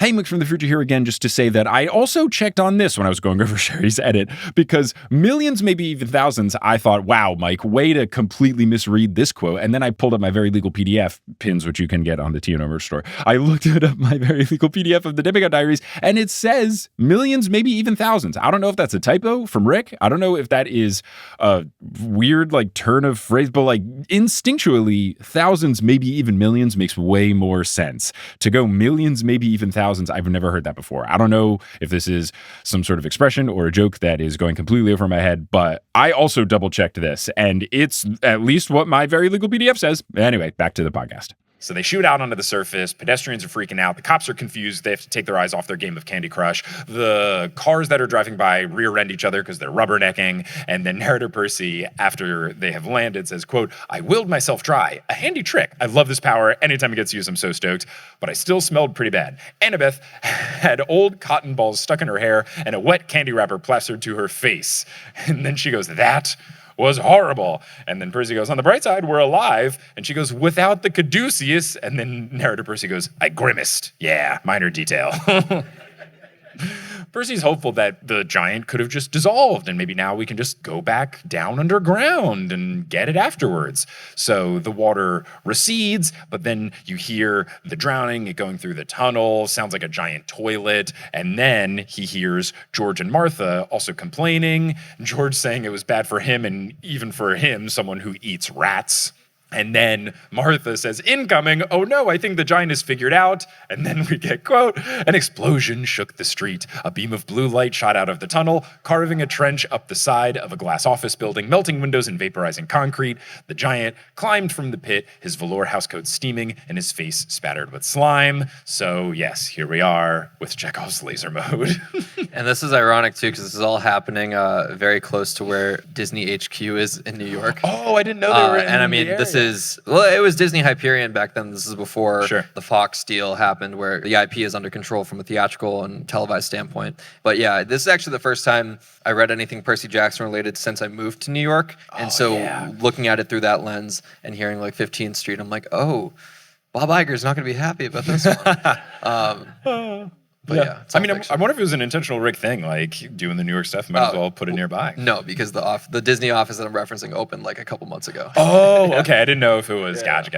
Hey, Mike from the future here again, just to say that I also checked on this when I was going over Sherry's edit, because millions, maybe even thousands, I thought, wow, Mike, way to completely misread this quote. And then I pulled up my very legal PDF pins, which you can get on the TNO merch store. I looked it up, my very legal PDF of the Demigod Diaries, and it says millions, maybe even thousands. I don't know if that's a typo from Rick. I don't know if that is a weird, like, turn of phrase, but, like, instinctually, thousands, maybe even millions makes way more sense. To go millions, maybe even thousands, I've never heard that before. I don't know if this is some sort of expression or a joke that is going completely over my head, but I also double checked this, and it's at least what my very legal PDF says. Anyway, back to the podcast. So they shoot out onto the surface. Pedestrians are freaking out. The cops are confused. They have to take their eyes off their game of Candy Crush. The cars that are driving by rear end each other because they're rubbernecking. And then narrator Percy, after they have landed, says, quote, I willed myself dry. A handy trick. I love this power. Anytime it gets used, I'm so stoked. But I still smelled pretty bad. Annabeth had old cotton balls stuck in her hair and a wet candy wrapper plastered to her face. And then she goes, that was horrible. And then Percy goes, on the bright side, we're alive. And she goes, without the caduceus. And then narrator Percy goes, I grimaced. Yeah, minor detail. Percy's hopeful that the giant could have just dissolved, and maybe now we can just go back down underground and get it afterwards. So the water recedes, but then you hear the drowning, it going through the tunnel, sounds like a giant toilet, and then he hears George and Martha also complaining, George saying it was bad for him, and even for him, someone who eats rats. And then Martha says, incoming, oh no, I think the giant is figured out. And then we get, quote, an explosion shook the street. A beam of blue light shot out of the tunnel, carving a trench up the side of a glass office building, melting windows and vaporizing concrete. The giant climbed from the pit, his velour housecoat steaming and his face spattered with slime. So yes, here we are with Chekov's laser mode. And this is ironic too, because this is all happening very close to where Disney HQ is in New York. Oh, I didn't know they were in and I mean, this is, well, it was Disney Hyperion back then. This is before the Fox deal happened, where the IP is under control from a theatrical and televised standpoint. But yeah, this is actually the first time I read anything Percy Jackson related since I moved to New York. And looking at it through that lens and hearing like 15th Street, I'm like, oh, Bob Iger's not going to be happy about this one. But yeah, I mean, I wonder if it was an intentional Rick thing, like doing the New York stuff. Might as well put it nearby. No, because the Disney office that I'm referencing opened like a couple months ago. Oh, okay. I didn't know if it was. Gotcha.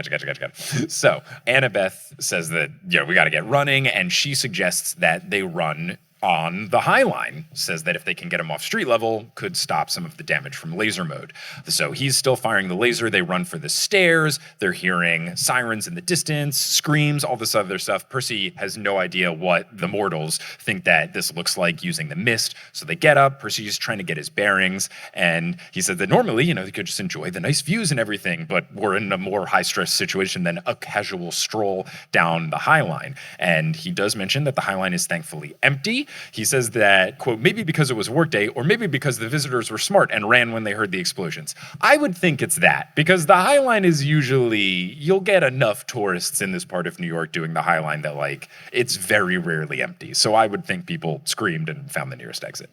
So Annabeth says that we got to get running, and she suggests that they run on the Highline, says that if they can get him off street level, could stop some of the damage from laser mode. So he's still firing the laser. They run for the stairs. They're hearing sirens in the distance, screams, all this other stuff. Percy has no idea what the mortals think that this looks like using the mist. So they get up. Percy's trying to get his bearings. And he said that normally, they could just enjoy the nice views and everything, but we're in a more high-stress situation than a casual stroll down the Highline. And he does mention that the Highline is thankfully empty. He says that, quote, maybe because it was a workday, or maybe because the visitors were smart and ran when they heard the explosions. I would think it's that, because the Highline is usually, you'll get enough tourists in this part of New York doing the Highline that, like, it's very rarely empty. So I would think people screamed and found the nearest exit.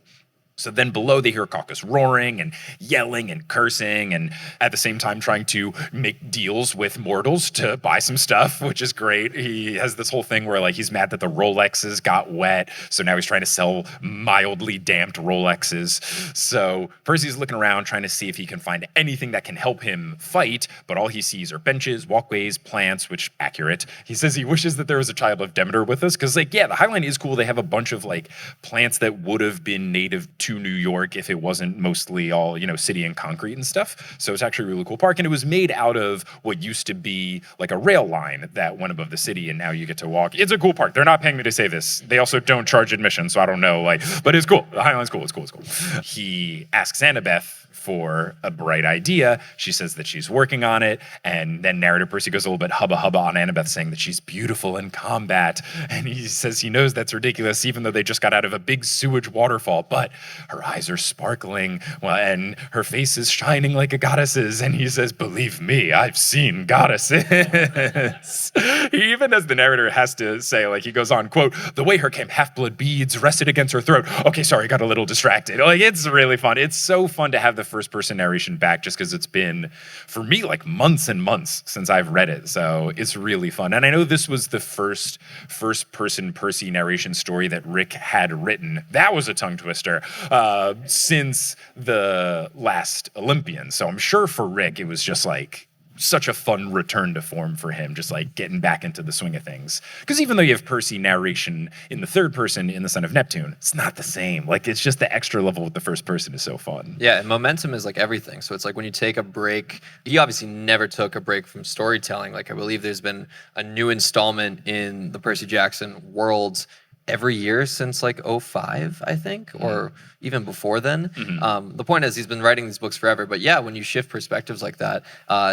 So then below they hear Caucus roaring and yelling and cursing, and at the same time trying to make deals with mortals to buy some stuff, which is great. He has this whole thing where like he's mad that the Rolexes got wet, so now he's trying to sell mildly damped Rolexes. So Percy's looking around trying to see if he can find anything that can help him fight, but all he sees are benches, walkways, plants, which accurate. He says he wishes that there was a child of Demeter with us, because like, yeah, the Highline is cool. They have a bunch of like plants that would have been native to New York if it wasn't mostly all, city and concrete and stuff. So it's actually a really cool park. And it was made out of what used to be like a rail line that went above the city, and now you get to walk. It's a cool park. They're not paying me to say this. They also don't charge admission, so I don't know, but it's cool. The Highline's cool. It's cool. He asks Annabeth, for a bright idea. She says that she's working on it, and then narrator Percy goes a little bit hubba hubba on Annabeth, saying that she's beautiful in combat, and he says he knows that's ridiculous, even though they just got out of a big sewage waterfall, but her eyes are sparkling, well, and her face is shining like a goddess's, and he says, believe me, I've seen goddesses. He even, as the narrator, has to say, like, he goes on, quote, the way her camp half-blood beads rested against her throat. Okay, sorry, got a little distracted. Like, it's really fun. It's so fun to have the first-person narration back, just because it's been, for me, like months and months since I've read it. So it's really fun. And I know this was the first-person Percy narration story that Rick had written. That was a tongue twister since the last Olympian. So I'm sure for Rick, it was just like such a fun return to form for him, just like getting back into the swing of things. Because even though you have Percy narration in the third person in The Son of Neptune, it's not the same. Like, it's just the extra level with the first person is so fun. Yeah, and momentum is like everything. So it's like when you take a break, he obviously never took a break from storytelling. Like, I believe there's been a new installment in the Percy Jackson world every year since like '05, I think, or even before then. The point is, he's been writing these books forever. But yeah, when you shift perspectives like that,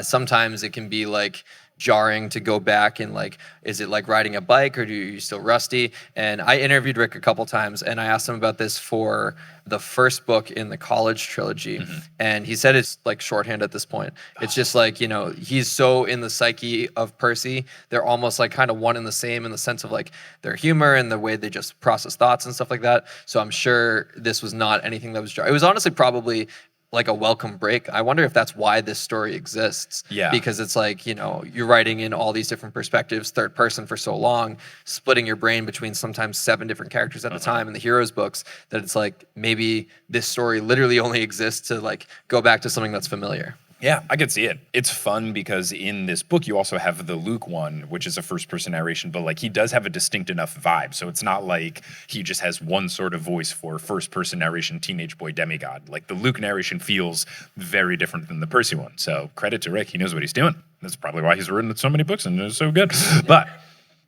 sometimes it can be like jarring to go back and like, is it like riding a bike, or are you still rusty? And I interviewed Rick a couple times, and I asked him about this for the first book in the college trilogy, and he said it's like shorthand at this point. It's just like, you know, he's so in the psyche of Percy, they're almost like kind of one and the same in the sense of like their humor and the way they just process thoughts and stuff like that. So I'm sure this was not anything that was jarring. It was honestly probably like a welcome break. I wonder if that's why this story exists. Yeah. Because it's like, you know, you're writing in all these different perspectives, third person for so long, splitting your brain between sometimes 7 different characters at a time in the heroes books, that it's like maybe this story literally only exists to like go back to something that's familiar. Yeah, I could see it. It's fun because in this book, you also have the Luke one, which is a first-person narration, but like he does have a distinct enough vibe. So it's not like he just has one sort of voice for first-person narration, teenage boy demigod. Like the Luke narration feels very different than the Percy one. So credit to Rick, he knows what he's doing. That's probably why he's written so many books and it's so good. But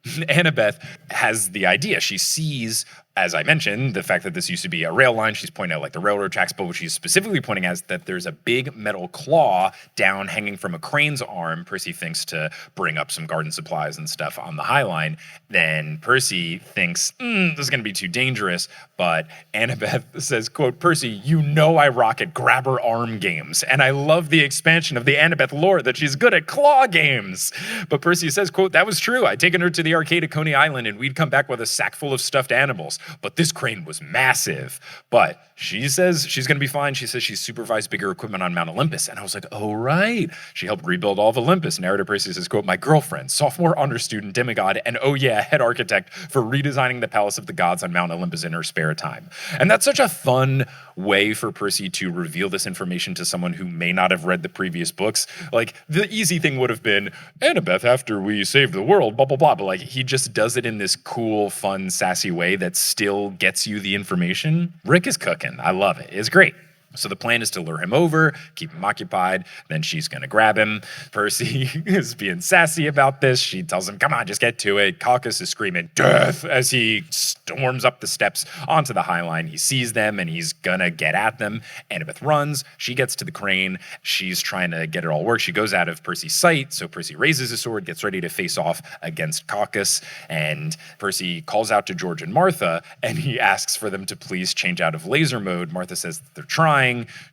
Annabeth has the idea. She sees, as I mentioned, the fact that this used to be a rail line. She's pointing out like the railroad tracks, but what she's specifically pointing out is that there's a big metal claw down hanging from a crane's arm. Percy thinks to bring up some garden supplies and stuff on the Highline. Then Percy thinks, this is going to be too dangerous. But Annabeth says, quote, Percy, you know I rock at grabber arm games. And I love the expansion of the Annabeth lore that she's good at claw games. But Percy says, quote, that was true. I'd taken her to the arcade at Coney Island and we'd come back with a sack full of stuffed animals. But this crane was massive. But she says she's going to be fine. She says she's supervised bigger equipment on Mount Olympus. And I was like, oh, right. She helped rebuild all of Olympus. Narrator Percy says, quote, my girlfriend, sophomore honor student, demigod, and oh yeah, head architect for redesigning the Palace of the Gods on Mount Olympus in her spare time. And that's such a fun way for Percy to reveal this information to someone who may not have read the previous books. Like, the easy thing would have been, Annabeth, after we saved the world, blah, blah, blah. But like, he just does it in this cool, fun, sassy way that still gets you the information. Rick is cooking. I love it. It's great. So the plan is to lure him over, keep him occupied, then she's going to grab him. Percy is being sassy about this. She tells him, come on, just get to it. Caucus is screaming, death, as he storms up the steps onto the Highline. He sees them, and he's going to get at them. Annabeth runs. She gets to the crane. She's trying to get it all work. She goes out of Percy's sight, so Percy raises his sword, gets ready to face off against Caucus, and Percy calls out to George and Martha, and he asks for them to please change out of laser mode. Martha says that they're trying.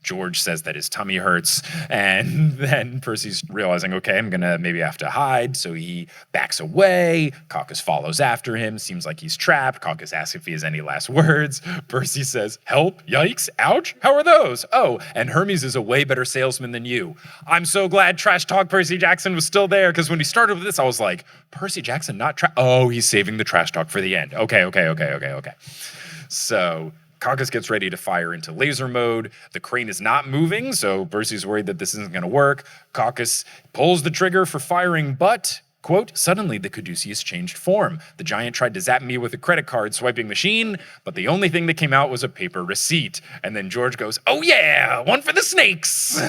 George says that his tummy hurts, and then Percy's realizing, okay, I'm gonna maybe have to hide, so he backs away. Caucus follows after him, seems like he's trapped. Caucus asks if he has any last words. Percy says, help, yikes, ouch, how are those? Oh, and Hermes is a way better salesman than you. I'm so glad Trash Talk Percy Jackson was still there, because when he started with this, I was like, Percy Jackson not oh, he's saving the trash talk for the end. Okay. So Caucus gets ready to fire into laser mode. The crane is not moving, so Percy's worried that this isn't going to work. Caucus pulls the trigger for firing, but, quote, suddenly the Caduceus changed form. The giant tried to zap me with a credit card swiping machine, but the only thing that came out was a paper receipt. And then George goes, oh yeah, one for the snakes.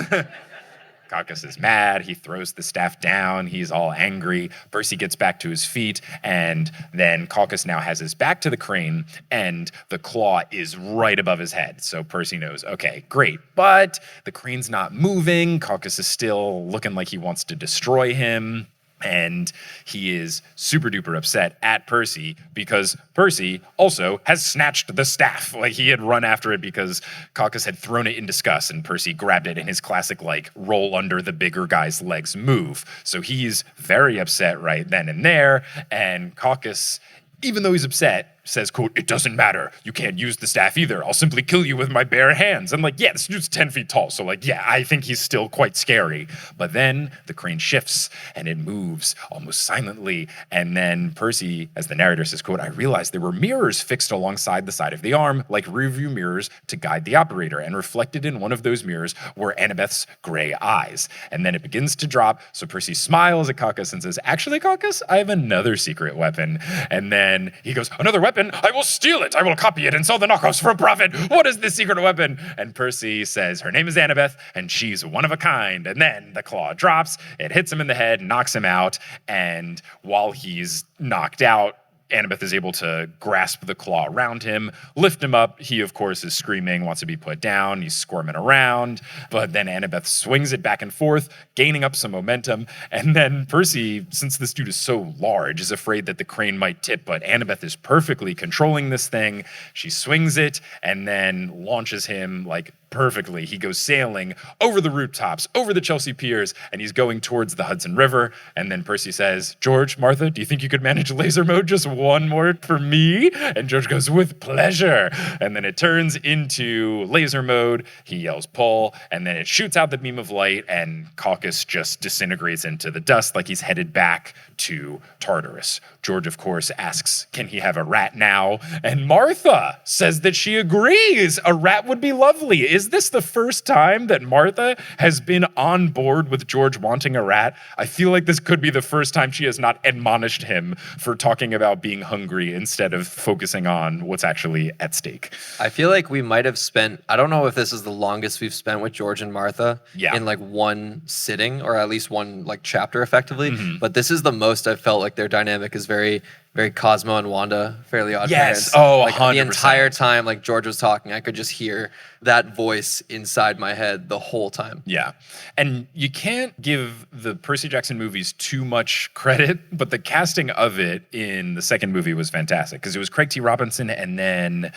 Caucus is mad. He throws the staff down. He's all angry. Percy gets back to his feet, and then Caucus now has his back to the crane, and the claw is right above his head. So Percy knows, okay, great. But the crane's not moving. Caucus is still looking like he wants to destroy him. And he is super duper upset at Percy because Percy also has snatched the staff. Like, he had run after it because Caucus had thrown it in disgust, and Percy grabbed it in his classic, like, roll under the bigger guy's legs move. So he's very upset right then and there. And Caucus, even though he's upset, says, quote, "It doesn't matter. You can't use the staff either. I'll simply kill you with my bare hands." I'm like, yeah, this dude's 10 feet tall. So, like, yeah, I think he's still quite scary. But then the crane shifts and it moves almost silently. And then Percy, as the narrator says, quote, "I realized there were mirrors fixed alongside the side of the arm, like rearview mirrors to guide the operator. And reflected in one of those mirrors were Annabeth's gray eyes." And then it begins to drop. So Percy smiles at Caucus and says, "Actually, Caucus, I have another secret weapon." And then he goes, "Another weapon? I will steal it. I will copy it and sell the knockoffs for a profit. What is this secret weapon?" And Percy says, "Her name is Annabeth, and she's one of a kind." And then the claw drops, it hits him in the head, knocks him out, and while he's knocked out, Annabeth is able to grasp the claw around him, lift him up. He, of course, is screaming, wants to be put down. He's squirming around. But then Annabeth swings it back and forth, gaining up some momentum. And then Percy, since this dude is so large, is afraid that the crane might tip. But Annabeth is perfectly controlling this thing. She swings it and then launches him, like, perfectly. He goes sailing over the rooftops, over the Chelsea piers, and he's going towards the Hudson River. And then Percy says, "George, Martha, do you think you could manage laser mode just one more for me?" And George goes, "With pleasure." And then it turns into laser mode. He yells pull, and then it shoots out the beam of light, and Caucus just disintegrates into the dust like he's headed back to Tartarus. George, of course, asks, can he have a rat now? And Martha says that she agrees. A rat would be lovely. Is this the first time that Martha has been on board with George wanting a rat? I feel like this could be the first time she has not admonished him for talking about being hungry instead of focusing on what's actually at stake. I feel like we might have spent, I don't know if this is the longest we've spent with George and Martha in like one sitting, or at least one like chapter effectively, but this is the most I've felt like their dynamic is very, very Cosmo and Wanda, Fairly Oddparents. Yes, oh, like 100%. The entire time like George was talking, I could just hear that voice inside my head the whole time. Yeah. And you can't give the Percy Jackson movies too much credit, but the casting of it in the second movie was fantastic because it was Craig T. Robinson and then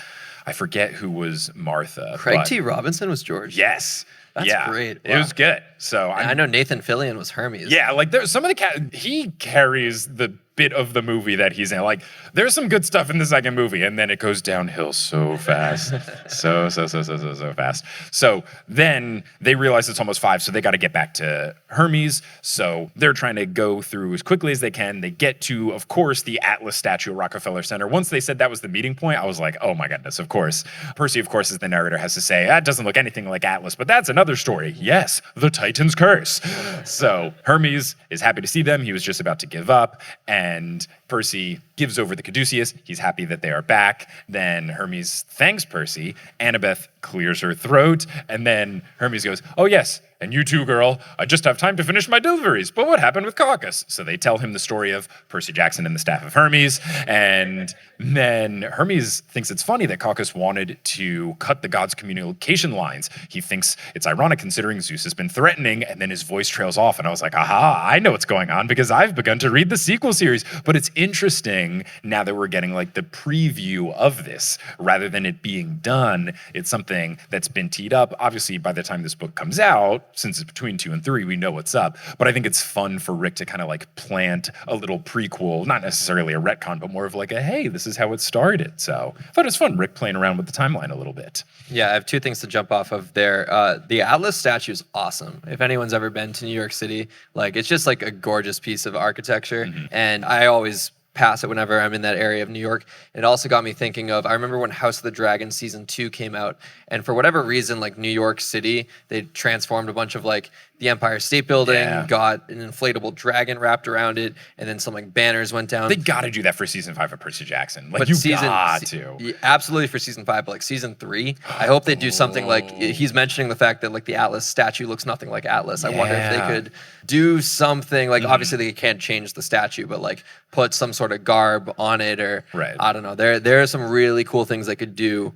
I forget who was Martha. Craig T. Robinson was George? Yes. That's great. Wow. It was good. So I know Nathan Fillion was Hermes. Yeah, like there's some of the he carries the bit of the movie that he's in. Like there's some good stuff in the second movie, and then it goes downhill so fast, so fast. So then they realize it's almost 5, so they got to get back to Hermes. So they're trying to go through as quickly as they can. They get to, of course, the Atlas statue at Rockefeller Center. Once they said that was the meeting point, I was like, oh my goodness, of course. Percy, of course, as the narrator, has to say, that doesn't look anything like Atlas, but that's another story. Yes, the Titan's curse. So Hermes is happy to see them. He was just about to give up, and Percy gives over the caduceus. He's happy that they are back. Then Hermes thanks Percy. Annabeth clears her throat, and then Hermes goes, oh yes, and you too, girl. I just have time to finish my deliveries. But what happened with Caucus? So they tell him the story of Percy Jackson and the staff of Hermes. And then Hermes thinks it's funny that Caucus wanted to cut the gods' communication lines. He thinks it's ironic considering Zeus has been threatening, and then his voice trails off. And I was like, aha, I know what's going on because I've begun to read the sequel series. But it's interesting now that we're getting like the preview of this rather than it being done. It's something that's been teed up. Obviously, by the time this book comes out, since it's between 2 and 3, we know what's up. But I think it's fun for Rick to kind of like plant a little prequel, not necessarily a retcon, but more of like a, hey, this is how it started. So I thought it was fun, Rick playing around with the timeline a little bit. Yeah, I have 2 things to jump off of there. The Atlas statue is awesome. If anyone's ever been to New York City, like it's just like a gorgeous piece of architecture. And I always pass it whenever I'm in that area of New York. It also got me thinking of, I remember when House of the Dragon season 2 came out, and for whatever reason, like New York City, they transformed a bunch of like the Empire State Building Yeah. got an inflatable dragon wrapped around it, and then some like banners went down. They got to do that for season 5 of Percy Jackson. Like, But you season, got to. yeah, absolutely for season 5, but like season 3, I hope they do something like he's mentioning the fact that like the Atlas statue looks nothing like Atlas. I wonder if they Yeah. could do something like obviously they can't change the statue, but like put some sort of garb on it or Right. I don't know. There are some really cool things they could do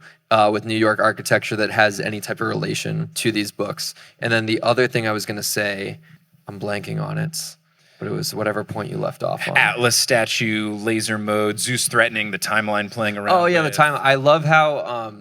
with New York architecture that has any type of relation to these books. And then the other thing I was gonna say, I'm blanking on it, but it was whatever point you left off on. Atlas statue, laser mode, Zeus threatening, the timeline playing around. Oh yeah, the with. time. I love how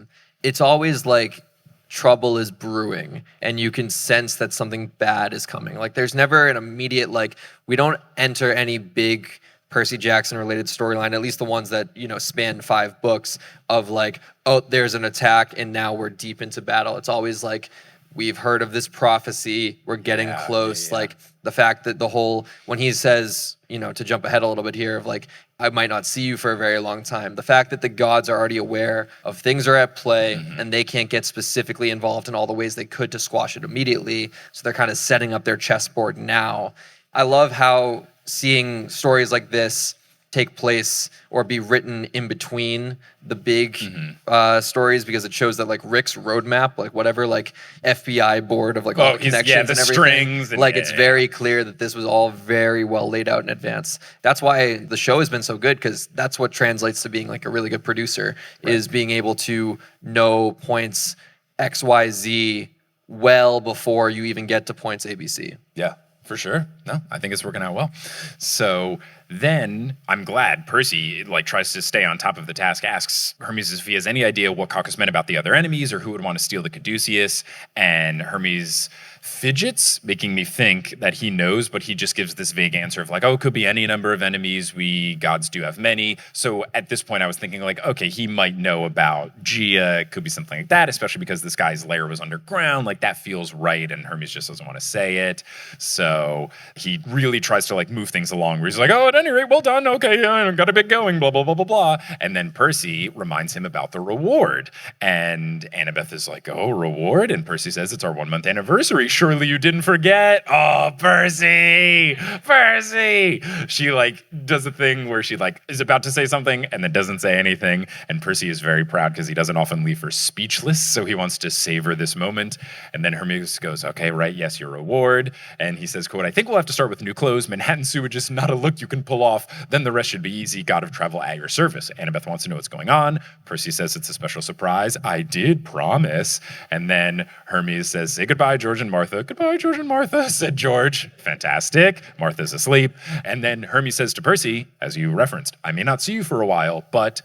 it's always like trouble is brewing and you can sense that something bad is coming. Like there's never an immediate like we don't enter any big Percy Jackson related storyline, at least the ones that, you know, span 5 books of like, oh, there's an attack and now we're deep into battle. It's always like we've heard of this prophecy, we're getting close. Like the fact that the whole when he says, you know, to jump ahead a little bit here of like I might not see you for a very long time. The fact that the gods are already aware of things are at play and they can't get specifically involved in all the ways they could to squash it immediately. So they're kind of setting up their chessboard now. I love how seeing stories like this take place or be written in between the big stories because it shows that like Rick's roadmap, like whatever like FBI board of like all the connections the and everything, strings and- like it's very clear that this was all very well laid out in advance. That's why the show has been so good because that's what translates to being like a really good producer is being able to know points X, Y, Z well before you even get to points ABC. Yeah, for sure. No, I think it's working out well. So then I'm glad Percy like tries to stay on top of the task, asks Hermes if he has any idea what Caucus meant about the other enemies or who would want to steal the caduceus. And Hermes fidgets, making me think that he knows, but he just gives this vague answer of like, oh, it could be any number of enemies. We gods do have many. So at this point I was thinking like, okay, he might know about Gia. It could be something like that, especially because this guy's lair was underground. Like that feels right. And Hermes just doesn't want to say it. So he really tries to like move things along where he's like, oh, at any rate, well done. Okay, I got a bit going, blah, blah, blah, blah, blah. And then Percy reminds him about the reward. And Annabeth is like, oh, reward? And Percy says, it's our 1-month anniversary. Surely you didn't forget. Oh, Percy, Percy. She like does a thing where she like is about to say something and then doesn't say anything. And Percy is very proud because he doesn't often leave her speechless. So he wants to savor this moment. And then Hermes goes, okay, right, yes, your reward. And he says, quote, I think we'll have to start with new clothes. Manhattan sewage, not a look you can pull off. Then the rest should be easy. God of travel at your service. Annabeth wants to know what's going on. Percy says it's a special surprise. I did promise. And then Hermes says, say goodbye, George and Martha. Goodbye, George and Martha, said George. Fantastic. Martha's asleep. And then Hermes says to Percy, as you referenced, I may not see you for a while, but ...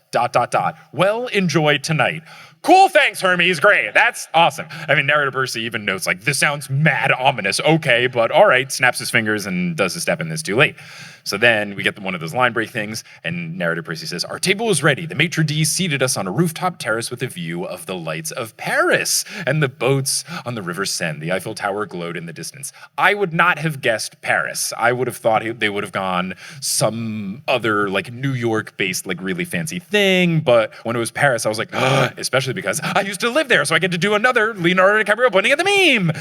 Well, enjoy tonight. Cool, thanks, Hermes. Great. That's awesome. I mean, narrator Percy even notes, like, this sounds mad ominous. Okay, but all right, snaps his fingers and does a step in this too late. So then we get one of those line break things, and narrator Percy says, our table is ready. The maitre d' seated us on a rooftop terrace with a view of the lights of Paris and the boats on the River Seine. The Eiffel Tower glowed in the distance. I would not have guessed Paris. I would have thought they would have gone some other, like, New York-based, like, really fancy thing, but when it was Paris, I was like, especially because I used to live there, so I get to do another Leonardo DiCaprio pointing at the meme.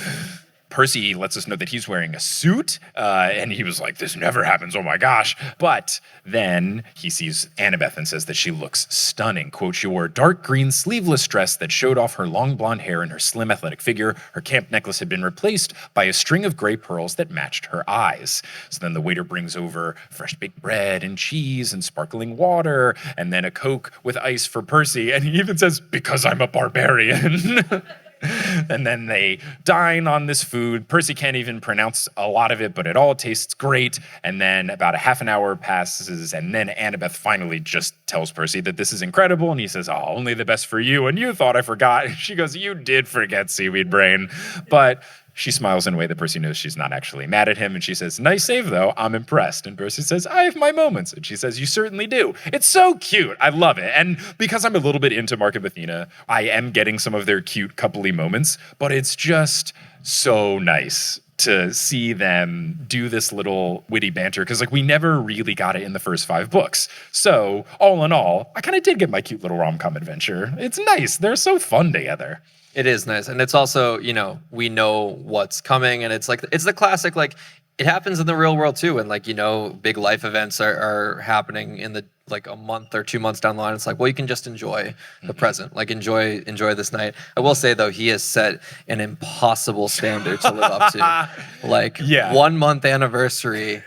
Percy lets us know that he's wearing a suit, and he was like, this never happens, oh my gosh. But then he sees Annabeth and says that she looks stunning. Quote, she wore a dark green sleeveless dress that showed off her long blonde hair and her slim athletic figure. Her camp necklace had been replaced by a string of gray pearls that matched her eyes. So then the waiter brings over fresh baked bread and cheese and sparkling water, and then a Coke with ice for Percy. And he even says, because I'm a barbarian. And then they dine on this food. Percy can't even pronounce a lot of it, but it all tastes great. And then about a half an hour passes, and then Annabeth finally just tells Percy that this is incredible. And he says, oh, only the best for you. And you thought I forgot. She goes, you did forget, Seaweed Brain. But she smiles in a way that Percy knows she's not actually mad at him. And she says, nice save, though. I'm impressed. And Percy says, I have my moments. And she says, you certainly do. It's so cute. I love it. And because I'm a little bit into Mark and Athena, I am getting some of their cute coupley moments, but it's just so nice to see them do this little witty banter, because like we never really got it in the first 5 books. So all in all, I kind of did get my cute little rom-com adventure. It's nice. They're so fun together. It is nice. And it's also, we know what's coming, and it's the classic, like, it happens in the real world too. And like, big life events are happening in the like a month or 2 months down the line. It's like, well, you can just enjoy the present, like enjoy this night. I will say though, he has set an impossible standard to live up to. Like 1 month anniversary,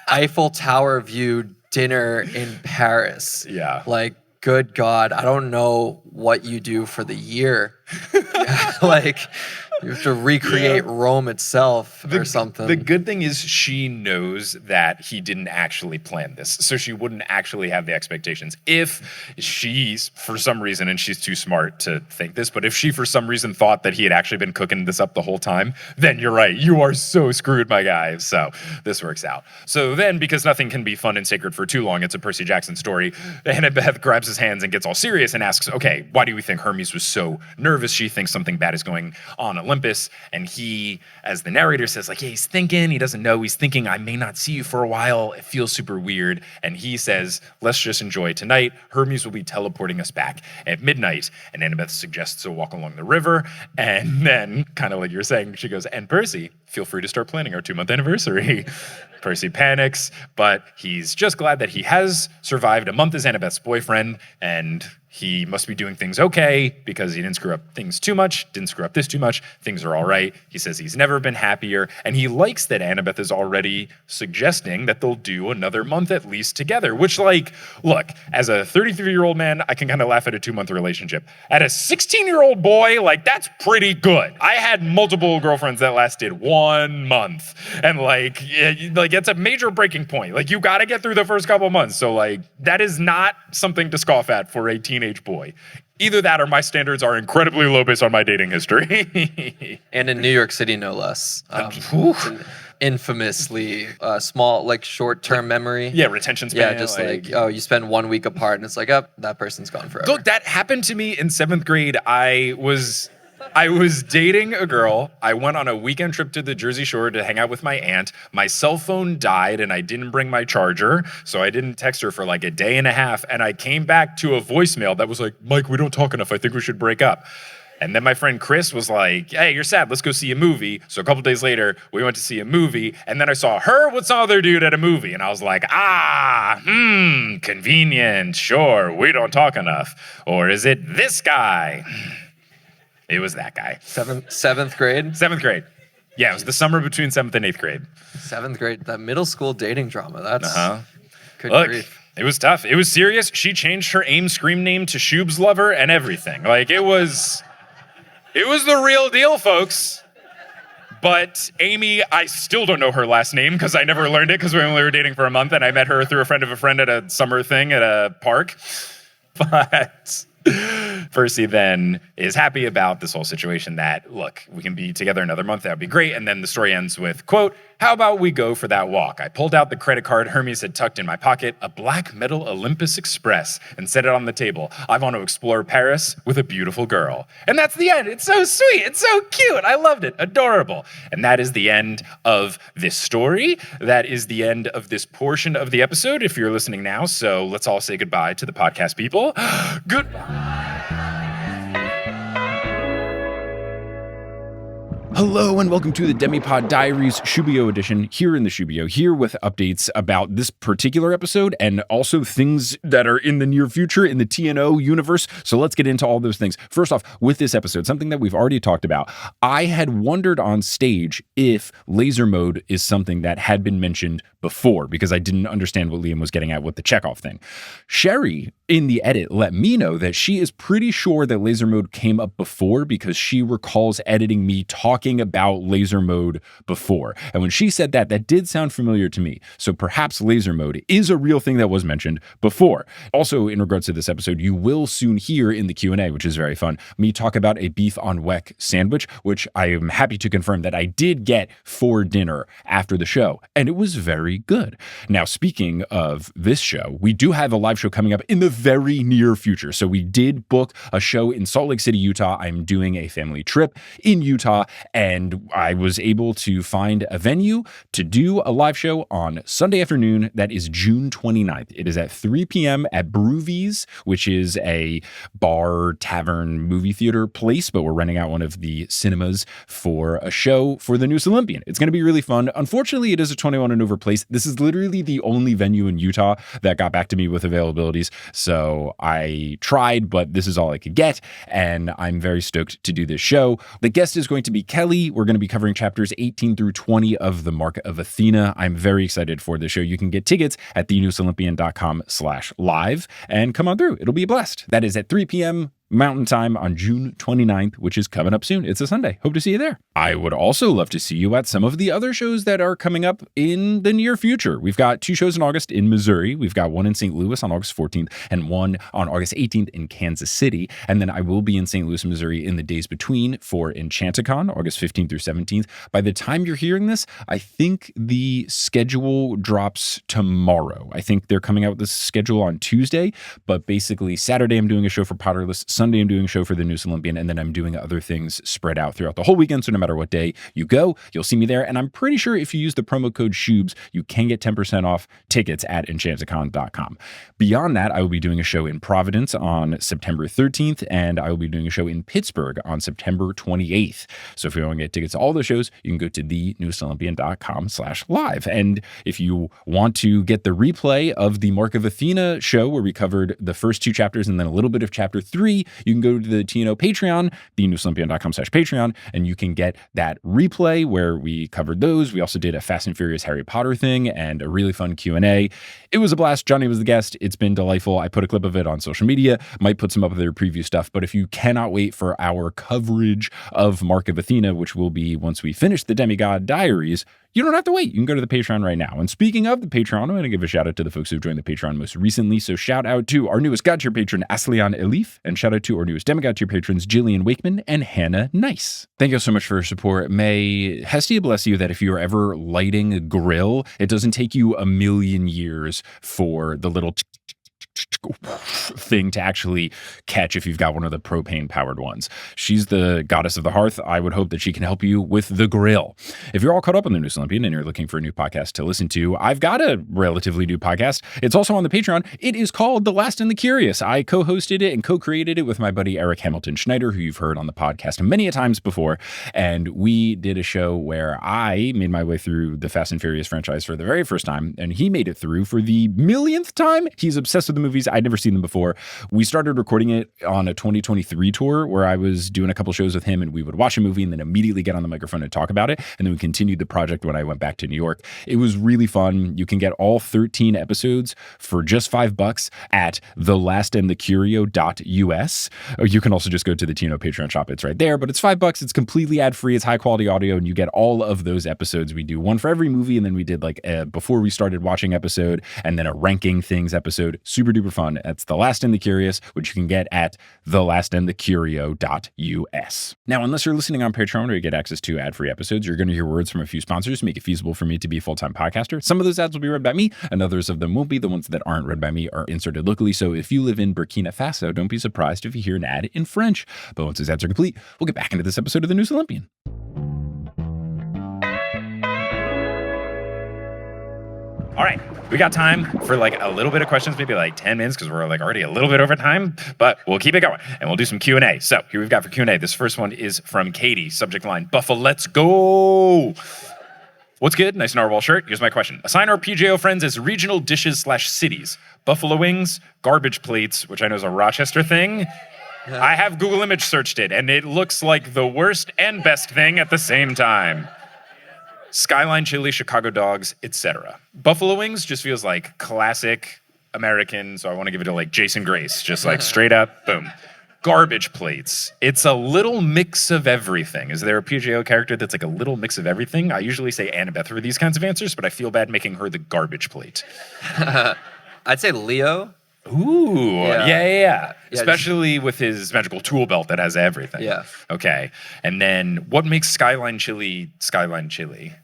Eiffel Tower view dinner in Paris. Yeah. Like, good God, I don't know what you do for the year. Like, you have to recreate Rome itself or something. The good thing is she knows that he didn't actually plan this, so she wouldn't actually have the expectations. If she's, for some reason, and she's too smart to think this, but if she for some reason thought that he had actually been cooking this up the whole time, then you're right. You are so screwed, my guy. So this works out. So then, because nothing can be fun and sacred for too long, it's a Percy Jackson story, Annabeth grabs his hands and gets all serious and asks, okay, why do we think Hermes was so nervous? She thinks something bad is going on Olympus, and he, as the narrator says, like, yeah, he's thinking, he doesn't know, he's thinking, I may not see you for a while, it feels super weird, and he says, let's just enjoy tonight. Hermes will be teleporting us back at midnight, and Annabeth suggests a walk along the river, and then, kind of like you're saying, she goes, and Percy, feel free to start planning our 2-month anniversary. Percy panics, but he's just glad that he has survived a month as Annabeth's boyfriend, and he must be doing things okay because he didn't screw up things too much, didn't screw up this too much, things are all right. He says he's never been happier, and he likes that Annabeth is already suggesting that they'll do another month at least together, which, like, look, as a 33-year-old man, I can kind of laugh at a 2-month relationship. At a 16-year-old boy, like, that's pretty good. I had multiple girlfriends that lasted 1 month, and like it's a major breaking point. Like, you got to get through the first couple months, so like, that is not something to scoff at for a teenage boy. Either that or my standards are incredibly low based on my dating history. And in New York City, no less. Infamously small, like short-term memory. Yeah, retention span. Yeah, just like, you spend 1 week apart and it's like, oh, that person's gone forever. Look, that happened to me in 7th grade. I was dating a girl. I went on a weekend trip to the Jersey Shore to hang out with my aunt. My cell phone died and I didn't bring my charger, so I didn't text her for like a day and a half, and I came back to a voicemail that was like, Mike, we don't talk enough. I think we should break up. And then my friend Chris was like, hey, you're sad. Let's go see a movie. So a couple days later, we went to see a movie. And then I saw her with some other dude at a movie. And I was like, convenient. Sure, we don't talk enough. Or is it this guy? It was that guy. Seventh grade? 7th grade. Yeah, it was the summer between 7th and 8th grade. 7th grade, that middle school dating drama. That's good Look, grief. It was tough. It was serious. She changed her AIM scream name to Shub's Lover and everything. Like, it was the real deal, folks. But Amy, I still don't know her last name because I never learned it because we only were dating for a month, and I met her through a friend of a friend at a summer thing at a park. But Percy then is happy about this whole situation that, look, we can be together another month, that would be great. And then the story ends with, quote, how about we go for that walk? I pulled out the credit card Hermes had tucked in my pocket, a black metal Olympus Express, and set it on the table. I want to explore Paris with a beautiful girl. And that's the end. It's so sweet. It's so cute. I loved it. Adorable. And that is the end of this story. That is the end of this portion of the episode, if you're listening now. So let's all say goodbye to the podcast people. Goodbye. Hello and welcome to the Demigod Diaries Shubio edition here in the Shubio, here with updates about this particular episode and also things that are in the near future in the TNO universe. So let's get into all those things. First off, with this episode, something that we've already talked about, I had wondered on stage if laser mode is something that had been mentioned before because I didn't understand what Liam was getting at with the Chekov thing. Sherry in the edit let me know that she is pretty sure that laser mode came up before because she recalls editing me talking about laser mode before. And when she said that, that did sound familiar to me. So perhaps laser mode is a real thing that was mentioned before. Also, in regards to this episode, you will soon hear in the Q&A, which is very fun, me talk about a beef on weck sandwich, which I am happy to confirm that I did get for dinner after the show. And it was very good. Now, speaking of this show, we do have a live show coming up in the very near future. So we did book a show in Salt Lake City, Utah. I'm doing a family trip in Utah, And I was able to find a venue to do a live show on Sunday afternoon. That is June 29th. It is at 3 p.m. at Broovies, which is a bar, tavern, movie theater place, but we're renting out one of the cinemas for a show for the newest Olympian. It's going to be really fun. Unfortunately, it is a 21 and over place. This is literally the only venue in Utah that got back to me with availabilities. So I tried, but this is all I could get. And I'm very stoked to do this show. The guest is going to be Kelly. We're going to be covering chapters 18 through 20 of the Mark of Athena. I'm very excited for the show. You can get tickets at thenewsolympian.com/live and come on through. It'll be a blast. That is at 3 p.m. Mountain Time on June 29th, which is coming up soon. It's a Sunday. Hope to see you there. I would also love to see you at some of the other shows that are coming up in the near future. We've got 2 shows in August in Missouri. We've got one in St. Louis on August 14th and one on August 18th in Kansas City. And then I will be in St. Louis, Missouri in the days between for Enchanticon, August 15th through 17th. By the time you're hearing this, I think the schedule drops tomorrow. I think they're coming out with this schedule on Tuesday, but basically Saturday I'm doing a show for Potterless. Sunday, I'm doing a show for the Newest Olympian, and then I'm doing other things spread out throughout the whole weekend. So no matter what day you go, you'll see me there. And I'm pretty sure if you use the promo code SHUBS, you can get 10% off tickets at enchanticon.com. Beyond that, I will be doing a show in Providence on September 13th, and I will be doing a show in Pittsburgh on September 28th. So if you want to get tickets to all those shows, you can go to thenewestolympian.com/live. And if you want to get the replay of the Mark of Athena show, where we covered the first 2 chapters and then a little bit of chapter 3, you can go to the TNO Patreon, thenewsolympian.com/Patreon, and you can get that replay where we covered those. We also did a Fast and Furious Harry Potter thing and a really fun Q&A. It was a blast. Johnny was the guest. It's been delightful. I put a clip of it on social media, might put some up of their preview stuff, but if you cannot wait for our coverage of Mark of Athena, which will be once we finish the Demigod Diaries, you don't have to wait. You can go to the Patreon right now. And speaking of the Patreon, I'm going to give a shout out to the folks who've joined the Patreon most recently. So shout out to our newest God tier patron, Aslian Elif, and shout out to our newest Demigod tier patrons, Jillian Wakeman and Hannah Nice. Thank you so much for your support. May Hestia bless you that if you are ever lighting a grill, it doesn't take you a million years for the little thing to actually catch if you've got one of the propane powered ones. She's the goddess of the hearth. I would hope that she can help you with the grill. If you're all caught up on the Newest Olympian and you're looking for a new podcast to listen to, I've got a relatively new podcast. It's also on the Patreon. It is called The Last and the Curious. I co-hosted it and co-created it with my buddy Eric Hamilton Schneider, who you've heard on the podcast many a times before. And we did a show where I made my way through the Fast and Furious franchise for the very first time, and he made it through for the millionth time. He's obsessed with the movies. I'd never seen them before. We started recording it on a 2023 tour where I was doing a couple shows with him, and we would watch a movie and then immediately get on the microphone and talk about it. And then we continued the project when I went back to New York. It was really fun. You can get all 13 episodes for just $5 at thelastandthecurio.us. Or you can also just go to the TNO Patreon shop. It's right there, but it's $5. It's completely ad-free. It's high quality audio, and you get all of those episodes. We do one for every movie, and then we did like a before we started watching episode, and then a ranking things episode. Super duper fun. That's The Last and the Curious, which you can get at thelastandthecurio.us. Now, unless you're listening on Patreon where you get access to ad-free episodes, you're going to hear words from a few sponsors to make it feasible for me to be a full-time podcaster. Some of those ads will be read by me, and others of them won't be. The ones that aren't read by me are inserted locally. So if you live in Burkina Faso, don't be surprised if you hear an ad in French. But once those ads are complete, we'll get back into this episode of the Newest Olympian. All right, we got time for like a little bit of questions, maybe like 10 minutes because we're like already a little bit over time, but we'll keep it going and we'll do some Q&A. So here we've got for Q&A. This first one is from Katie, subject line, Buffalo, let's go. What's good? Nice narwhal shirt. Here's my question. Assign our PJO friends as regional dishes/cities. Buffalo wings, garbage plates, which I know is a Rochester thing. I have Google image searched it and it looks like the worst and best thing at the same time. Skyline chili, Chicago dogs, etc. Buffalo wings just feels like classic American, so I want to give it to like Jason Grace, just like straight up, boom. Garbage plates. It's a little mix of everything. Is there a PJO character that's like a little mix of everything? I usually say Annabeth for these kinds of answers, but I feel bad making her the garbage plate. I'd say Leo. Ooh, yeah. Especially with his magical tool belt that has everything. Yeah. Okay. And then what makes Skyline chili Skyline chili?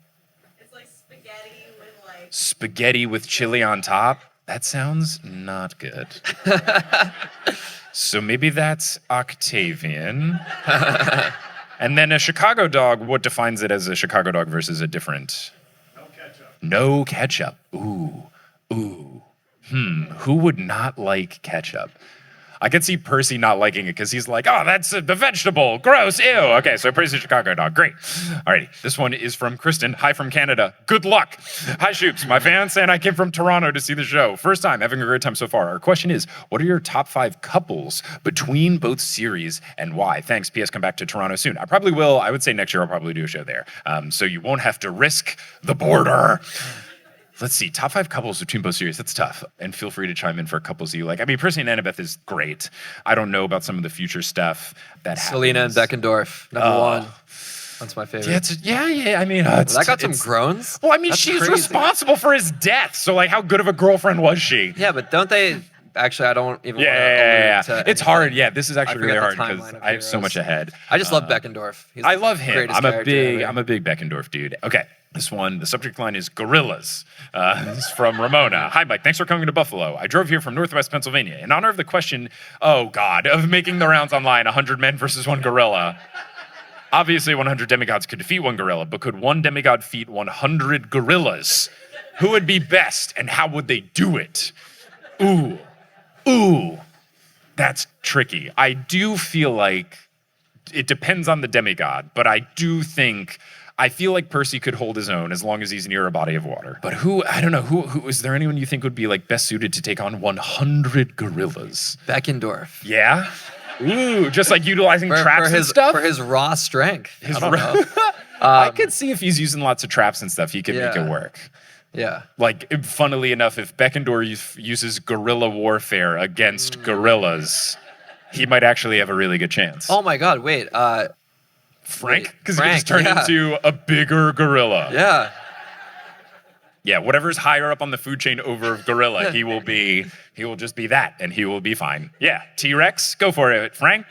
It's like spaghetti with chili on top? That sounds not good. So maybe that's Octavian. And then a Chicago dog, what defines it as a Chicago dog versus a different? No ketchup. Ooh. Who would not like ketchup? I could see Percy not liking it because he's like, oh, that's a vegetable. Gross. Ew. Okay, so Percy Chicago dog. Great. Alrighty. This one is from Kristen. Hi from Canada. Good luck. Hi, Shoops. My fiance and I came from Toronto to see the show. First time, having a great time so far. Our question is, what are your top 5 couples between both series and why? Thanks. P.S. Come back to Toronto soon. I probably will. I would say next year I'll probably do a show there. So you won't have to risk the border. Let's see, top 5 couples between both series. That's tough. And feel free to chime in for couples that you like. I mean, Percy and Annabeth is great. I don't know about some of the future stuff that happens. Selena and Beckendorf, number 1. That's my favorite. Yeah. I mean, that got some groans. Well, I mean, That's she's crazy. responsible for his death. So, like, how good of a girlfriend was she? Yeah, but don't they... Actually, I don't even want to Yeah. allude to It's anything. hard. Yeah, this is actually forget really the hard because timeline of I have so heroes. much ahead. I just love Beckendorf. He's I the love him. greatest I'm a character ever. big Beckendorf dude. Okay, this one, the subject line is gorillas. This is from Ramona. Hi, Mike. Thanks for coming to Buffalo. I drove here from Northwest Pennsylvania in honor of the question, oh God, of making the rounds online, 100 men versus 1 gorilla. Obviously, 100 demigods could defeat 1 gorilla, but could 1 demigod defeat 100 gorillas? Who would be best, and how would they do it? Ooh. That's tricky. I do feel like it depends on the demigod, but I feel like Percy could hold his own as long as he's near a body of water. But I don't know, who is there anyone you think would be like best suited to take on 100 gorillas? Beckendorf. Yeah? Ooh, just like utilizing traps and stuff? For his raw strength. I don't know. I could see if he's using lots of traps and stuff, he could make it work. Yeah. Like, funnily enough, if Beckendorf uses guerrilla warfare against gorillas, he might actually have a really good chance. Oh my God, wait. Frank? Because he can just turn yeah. into a bigger gorilla. Yeah. Yeah, whatever's higher up on the food chain over gorilla, he will just be that, and he will be fine. Yeah, T-Rex, go for it, Frank.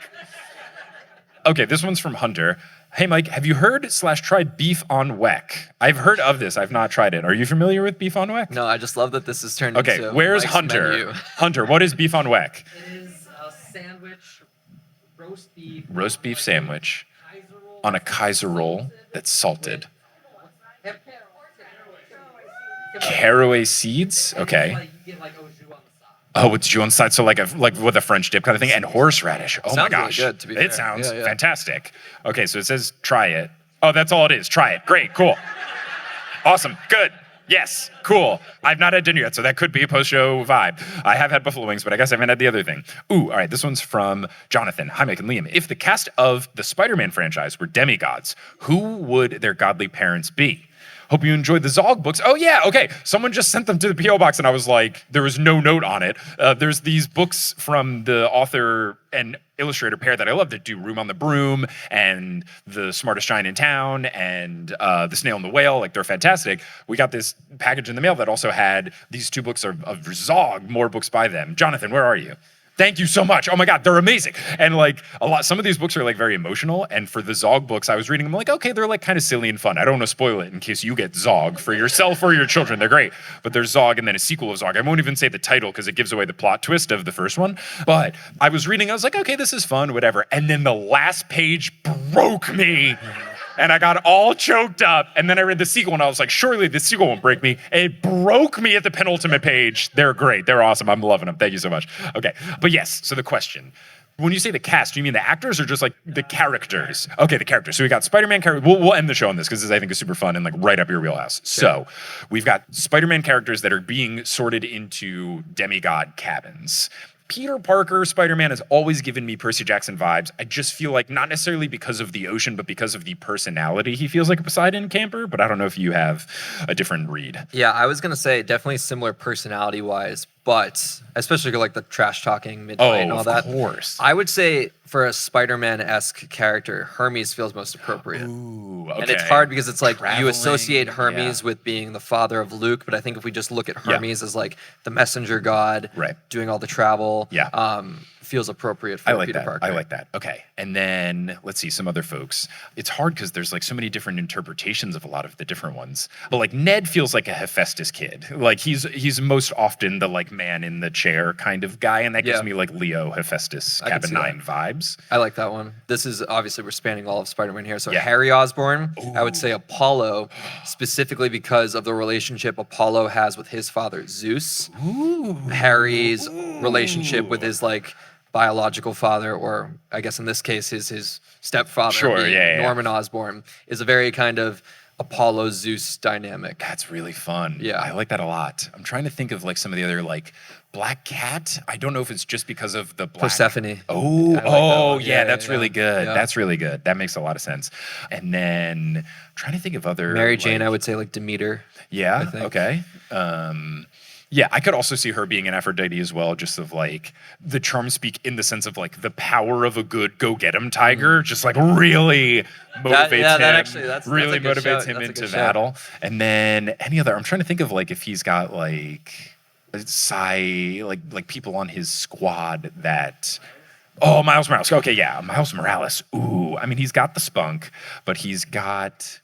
Okay, this one's from Hunter. Hey, Mike, have you heard/tried beef on weck? I've heard of this. I've not tried it. Are you familiar with beef on weck? No, I just love that this is turned Okay, into where's Mike's Hunter? menu. Hunter, what is beef on weck? It is a sandwich, roast beef. Roast beef sandwich on a Kaiser roll that's salted. Caraway seeds? Okay. You get like au jus on the side. Oh, with jus on the side, so like with a French dip kind of thing, and horseradish. Oh my Sounds really gosh, good, to be fair. it sounds Yeah. fantastic. Okay, so it says try it. Oh, that's all it is. Try it. Great, cool, awesome, good. Yes, cool. I've not had dinner yet, so that could be a post-show vibe. I have had buffalo wings, but I guess I haven't had the other thing. Ooh, all right, this one's from Jonathan. Hi, Mike and Liam. If the cast of the Spider-Man franchise were demigods, who would their godly parents be? Hope you enjoyed the Zog books. Oh yeah, okay. Someone just sent them to the P.O. box and I was like, there was no note on it. There's these books from the author and illustrator pair that I love that do Room on the Broom and The Smartest Giant in Town and The Snail and the Whale. Like, they're fantastic. We got this package in the mail that also had these 2 books of Zog, more books by them. Jonathan, where are you? Thank you so much. Oh my God, they're amazing. And like some of these books are like very emotional. And for the Zog books, I was reading them like, okay, they're like kind of silly and fun. I don't want to spoil it in case you get Zog for yourself or your children. They're great. But there's Zog and then a sequel of Zog. I won't even say the title because it gives away the plot twist of the first one. But I was reading, I was like, okay, this is fun, whatever. And then the last page broke me. And I got all choked up. And then I read the sequel and I was like, surely the sequel won't break me. It broke me at the penultimate page. They're great. They're awesome. I'm loving them. Thank you so much. Okay. But yes, so the question. When you say the cast, do you mean the actors or just like the characters? Okay, the characters. So we got Spider-Man characters. We'll end the show on this because this I think is super fun and like right up your wheelhouse. So we've got Spider-Man characters that are being sorted into demigod cabins. Peter Parker, Spider-Man has always given me Percy Jackson vibes. I just feel like not necessarily because of the ocean, but because of the personality. He feels like a Poseidon camper, but I don't know if you have a different read. Yeah, I was going to say definitely similar personality-wise, but especially like the trash-talking midnight and all that. Of course. I would say for a Spider-Man-esque character, Hermes feels most appropriate. Ooh, okay. And it's hard because it's like you Traveling, associate Hermes with being the father of Luke, but I think if we just look at Hermes as like the messenger god, Right. doing all the travel, feels appropriate for I like Peter that. Parker. I like that. Okay. And then let's see some other folks. It's hard because there's like so many different interpretations of a lot of the different ones. But like Ned feels like a Hephaestus kid. Like he's most often the like man in the chair kind of guy. And that gives me like Leo Hephaestus I can Cabin see 9 vibes. I like that one. This is obviously we're spanning all of Spider-Man here. So Yeah. Harry Osborn, I would say Apollo, specifically because of the relationship Apollo has with his father Zeus. Harry's relationship with his like biological father, or I guess in this case his stepfather, Sure, being yeah. Norman Osborn, is a very kind of Apollo Zeus dynamic. That's really fun. Yeah. I like that a lot. I'm trying to think of like some of the other like Black Cat. I don't know if it's just because of the black. Persephone. Oh, I like that one. yeah, Yeah, that's yeah, really good. yeah. That's really good. That makes a lot of sense. And then I'm trying to think of other Mary Jane, like- I would say like Demeter. Yeah. I think. Okay. Yeah, I could also see her being an Aphrodite as well, just of like the charm speak in the sense of like the power of a good go get 'em tiger, just like really motivates him. That's really a good motivates shout. him That's a into good shout. battle. And then any other, I'm trying to think of like if he's got like like people on his squad that. Oh, Miles Morales. Okay, yeah, Miles Morales. Ooh, I mean, he's got the spunk, but he's got.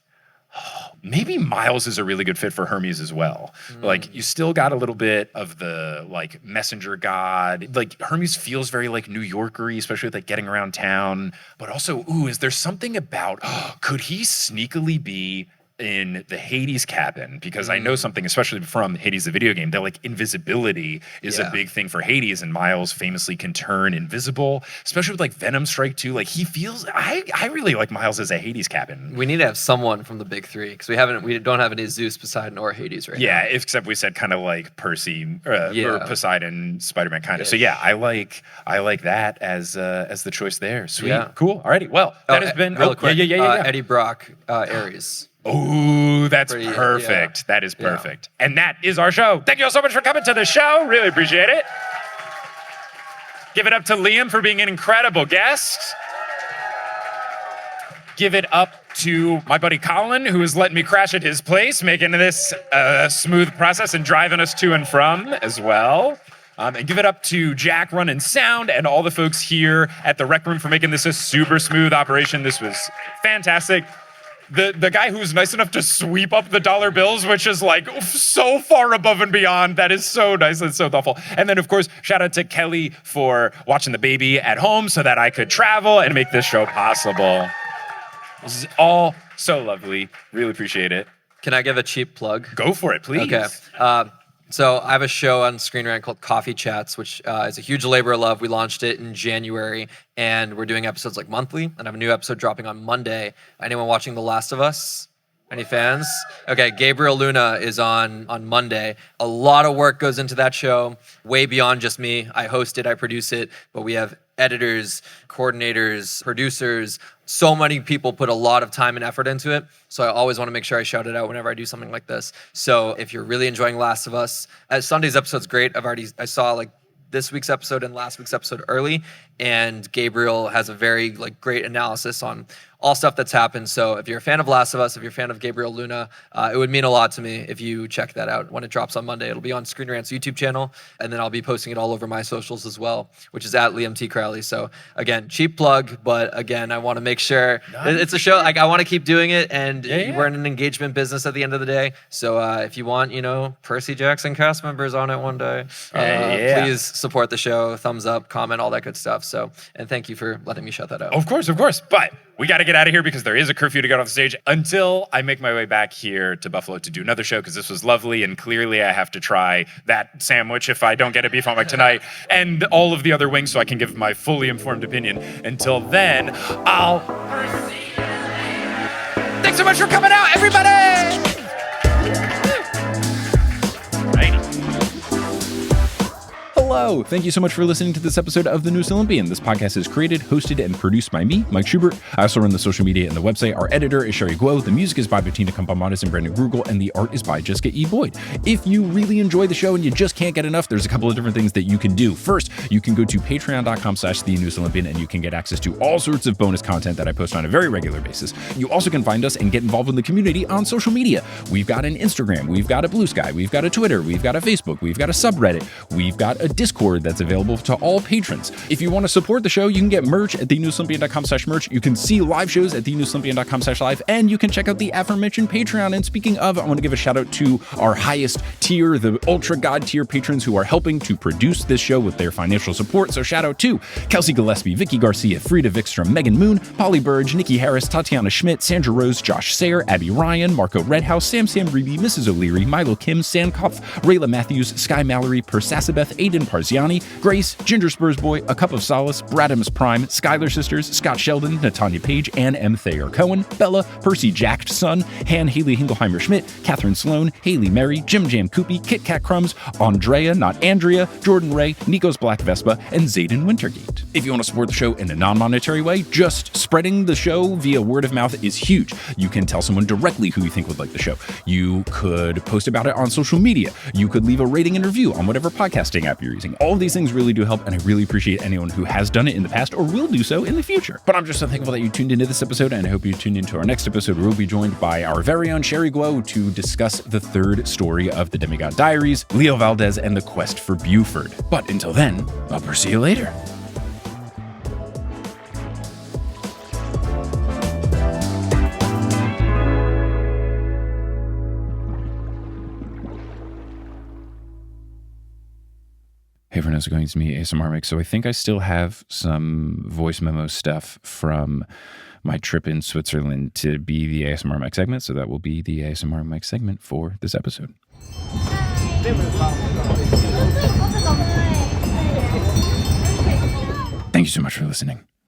Maybe Miles is a really good fit for Hermes as well. Like you still got a little bit of the like messenger god. Like Hermes feels very like New Yorker-y, especially with like getting around town. But also, is there something about could he sneakily be in the Hades cabin? Because I know something, especially from Hades, the video game, that like invisibility is a big thing for Hades, and Miles famously can turn invisible, especially with like Venom Strike 2. Like he feels, I really like Miles as a Hades cabin. We need to have someone from the big three because we don't have any Zeus, Poseidon, or Hades right now. Yeah, except we said kind of like Percy or Poseidon, Spider-Man kind of. So yeah, I like that as the choice there. Sweet, Yeah. cool. Alrighty, well that has been real quick. Yeah. Eddie Brock, Ares. Oh, that's Pretty, perfect. yeah. That is perfect. And that is our show. Thank you all so much for coming to the show. Really appreciate it. Give it up to Liam for being an incredible guest. Give it up to my buddy Colin, who is letting me crash at his place, making this a smooth process and driving us to and from as well. And give it up to Jack running sound and all the folks here at the Rec Room for making this a super smooth operation. This was fantastic. The guy who's nice enough to sweep up the dollar bills, which is like so far above and beyond. That is so nice. That's so thoughtful. And then, of course, shout out to Kelly for watching the baby at home so that I could travel and make this show possible. This is all so lovely. Really appreciate it. Can I give a cheap plug? Go for it, please. Okay. So I have a show on Screen Rant called Coffee Chats, which is a huge labor of love. We launched it in January, and we're doing episodes like monthly, and I have a new episode dropping on Monday. Anyone watching The Last of Us? Any fans? Okay, Gabriel Luna is on Monday. A lot of work goes into that show, way beyond just me. I host it, I produce it, but we have editors, coordinators, producers. So many people put a lot of time and effort into it. So I always want to make sure I shout it out whenever I do something like this. So if you're really enjoying Last of Us, Sunday's episode's great. I saw like this week's episode and last week's episode early, and Gabriel has a very like great analysis on all stuff that's happened. So if you're a fan of Last of Us, if you're a fan of Gabriel Luna, it would mean a lot to me if you check that out when it drops on Monday. It'll be on Screen Rant's YouTube channel, and then I'll be posting it all over my socials as well, which is at Liam T. Crowley. So again, cheap plug, but again, I want to make sure it's a show. Like I want to keep doing it, and we're in an engagement business at the end of the day. So if you want, Percy Jackson cast members on it one day, please support the show. Thumbs up, comment, all that good stuff. So, and thank you for letting me shout that out. Of course. But we got to get out of here because there is a curfew to get off the stage until I make my way back here to Buffalo to do another show, because this was lovely, and clearly I have to try that sandwich if I don't get a beef omelet tonight, and all of the other wings so I can give my fully informed opinion. Until then, thanks so much for coming out, everybody! Hello! Thank you so much for listening to this episode of The Newest Olympian. This podcast is created, hosted, and produced by me, Mike Schubert. I also run the social media and the website. Our editor is Sherry Guo. The music is by Bettina Campamatis and Brandon Grugel, and the art is by Jessica E. Boyd. If you really enjoy the show and you just can't get enough, there's a couple of different things that you can do. First, you can go to patreon.com/The Newest Olympian, and you can get access to all sorts of bonus content that I post on a very regular basis. You also can find us and get involved in the community on social media. We've got an Instagram, we've got a Blue Sky, we've got a Twitter, we've got a Facebook, we've got a subreddit, we've got a Discord that's available to all patrons. If you want to support the show, you can get merch at thenewslympian.com/merch. You can see live shows at thenewslympian.com/live, and you can check out the aforementioned Patreon. And speaking of, I want to give a shout out to our highest tier, the Ultra God tier patrons who are helping to produce this show with their financial support. So shout out to Kelsey Gillespie, Vicky Garcia, Frida Vikstrom, Megan Moon, Polly Burge, Nikki Harris, Tatiana Schmidt, Sandra Rose, Josh Sayer, Abby Ryan, Marco Redhouse, Sam Reeby, Mrs. O'Leary, Milo Kim, Sandkopf, Rayla Matthews, Sky Mallory, Persasabeth, Aiden Parziani, Grace, Ginger Spurs Boy, A Cup of Solace, Bradamus Prime, Skylar Sisters, Scott Sheldon, Natanya Page, Ann M. Thayer Cohen, Bella, Percy Jacked Son, Han Haley Hingleheimer Schmidt, Catherine Sloan, Haley Mary, Jim Jam Koopy, Kit Kat Crumbs, Andrea, not Andrea, Jordan Ray, Nico's Black Vespa, and Zayden Wintergate. If you want to support the show in a non-monetary way, just spreading the show via word of mouth is huge. You can tell someone directly who you think would like the show. You could post about it on social media. You could leave a rating and review on whatever podcasting app you're using. All of these things really do help, and I really appreciate anyone who has done it in the past or will do so in the future. But I'm just so thankful that you tuned into this episode, and I hope you tune into our next episode where we'll be joined by our very own Sherry Guo to discuss the third story of the Demigod Diaries, Leo Valdez and the Quest for Buford. But until then, I'll see you later. Hey everyone, how's it going? It's me, ASMR Mix. So I think I still have some voice memo stuff from my trip in Switzerland to be the ASMR Mix segment. So that will be the ASMR Mix segment for this episode. Thank you so much for listening.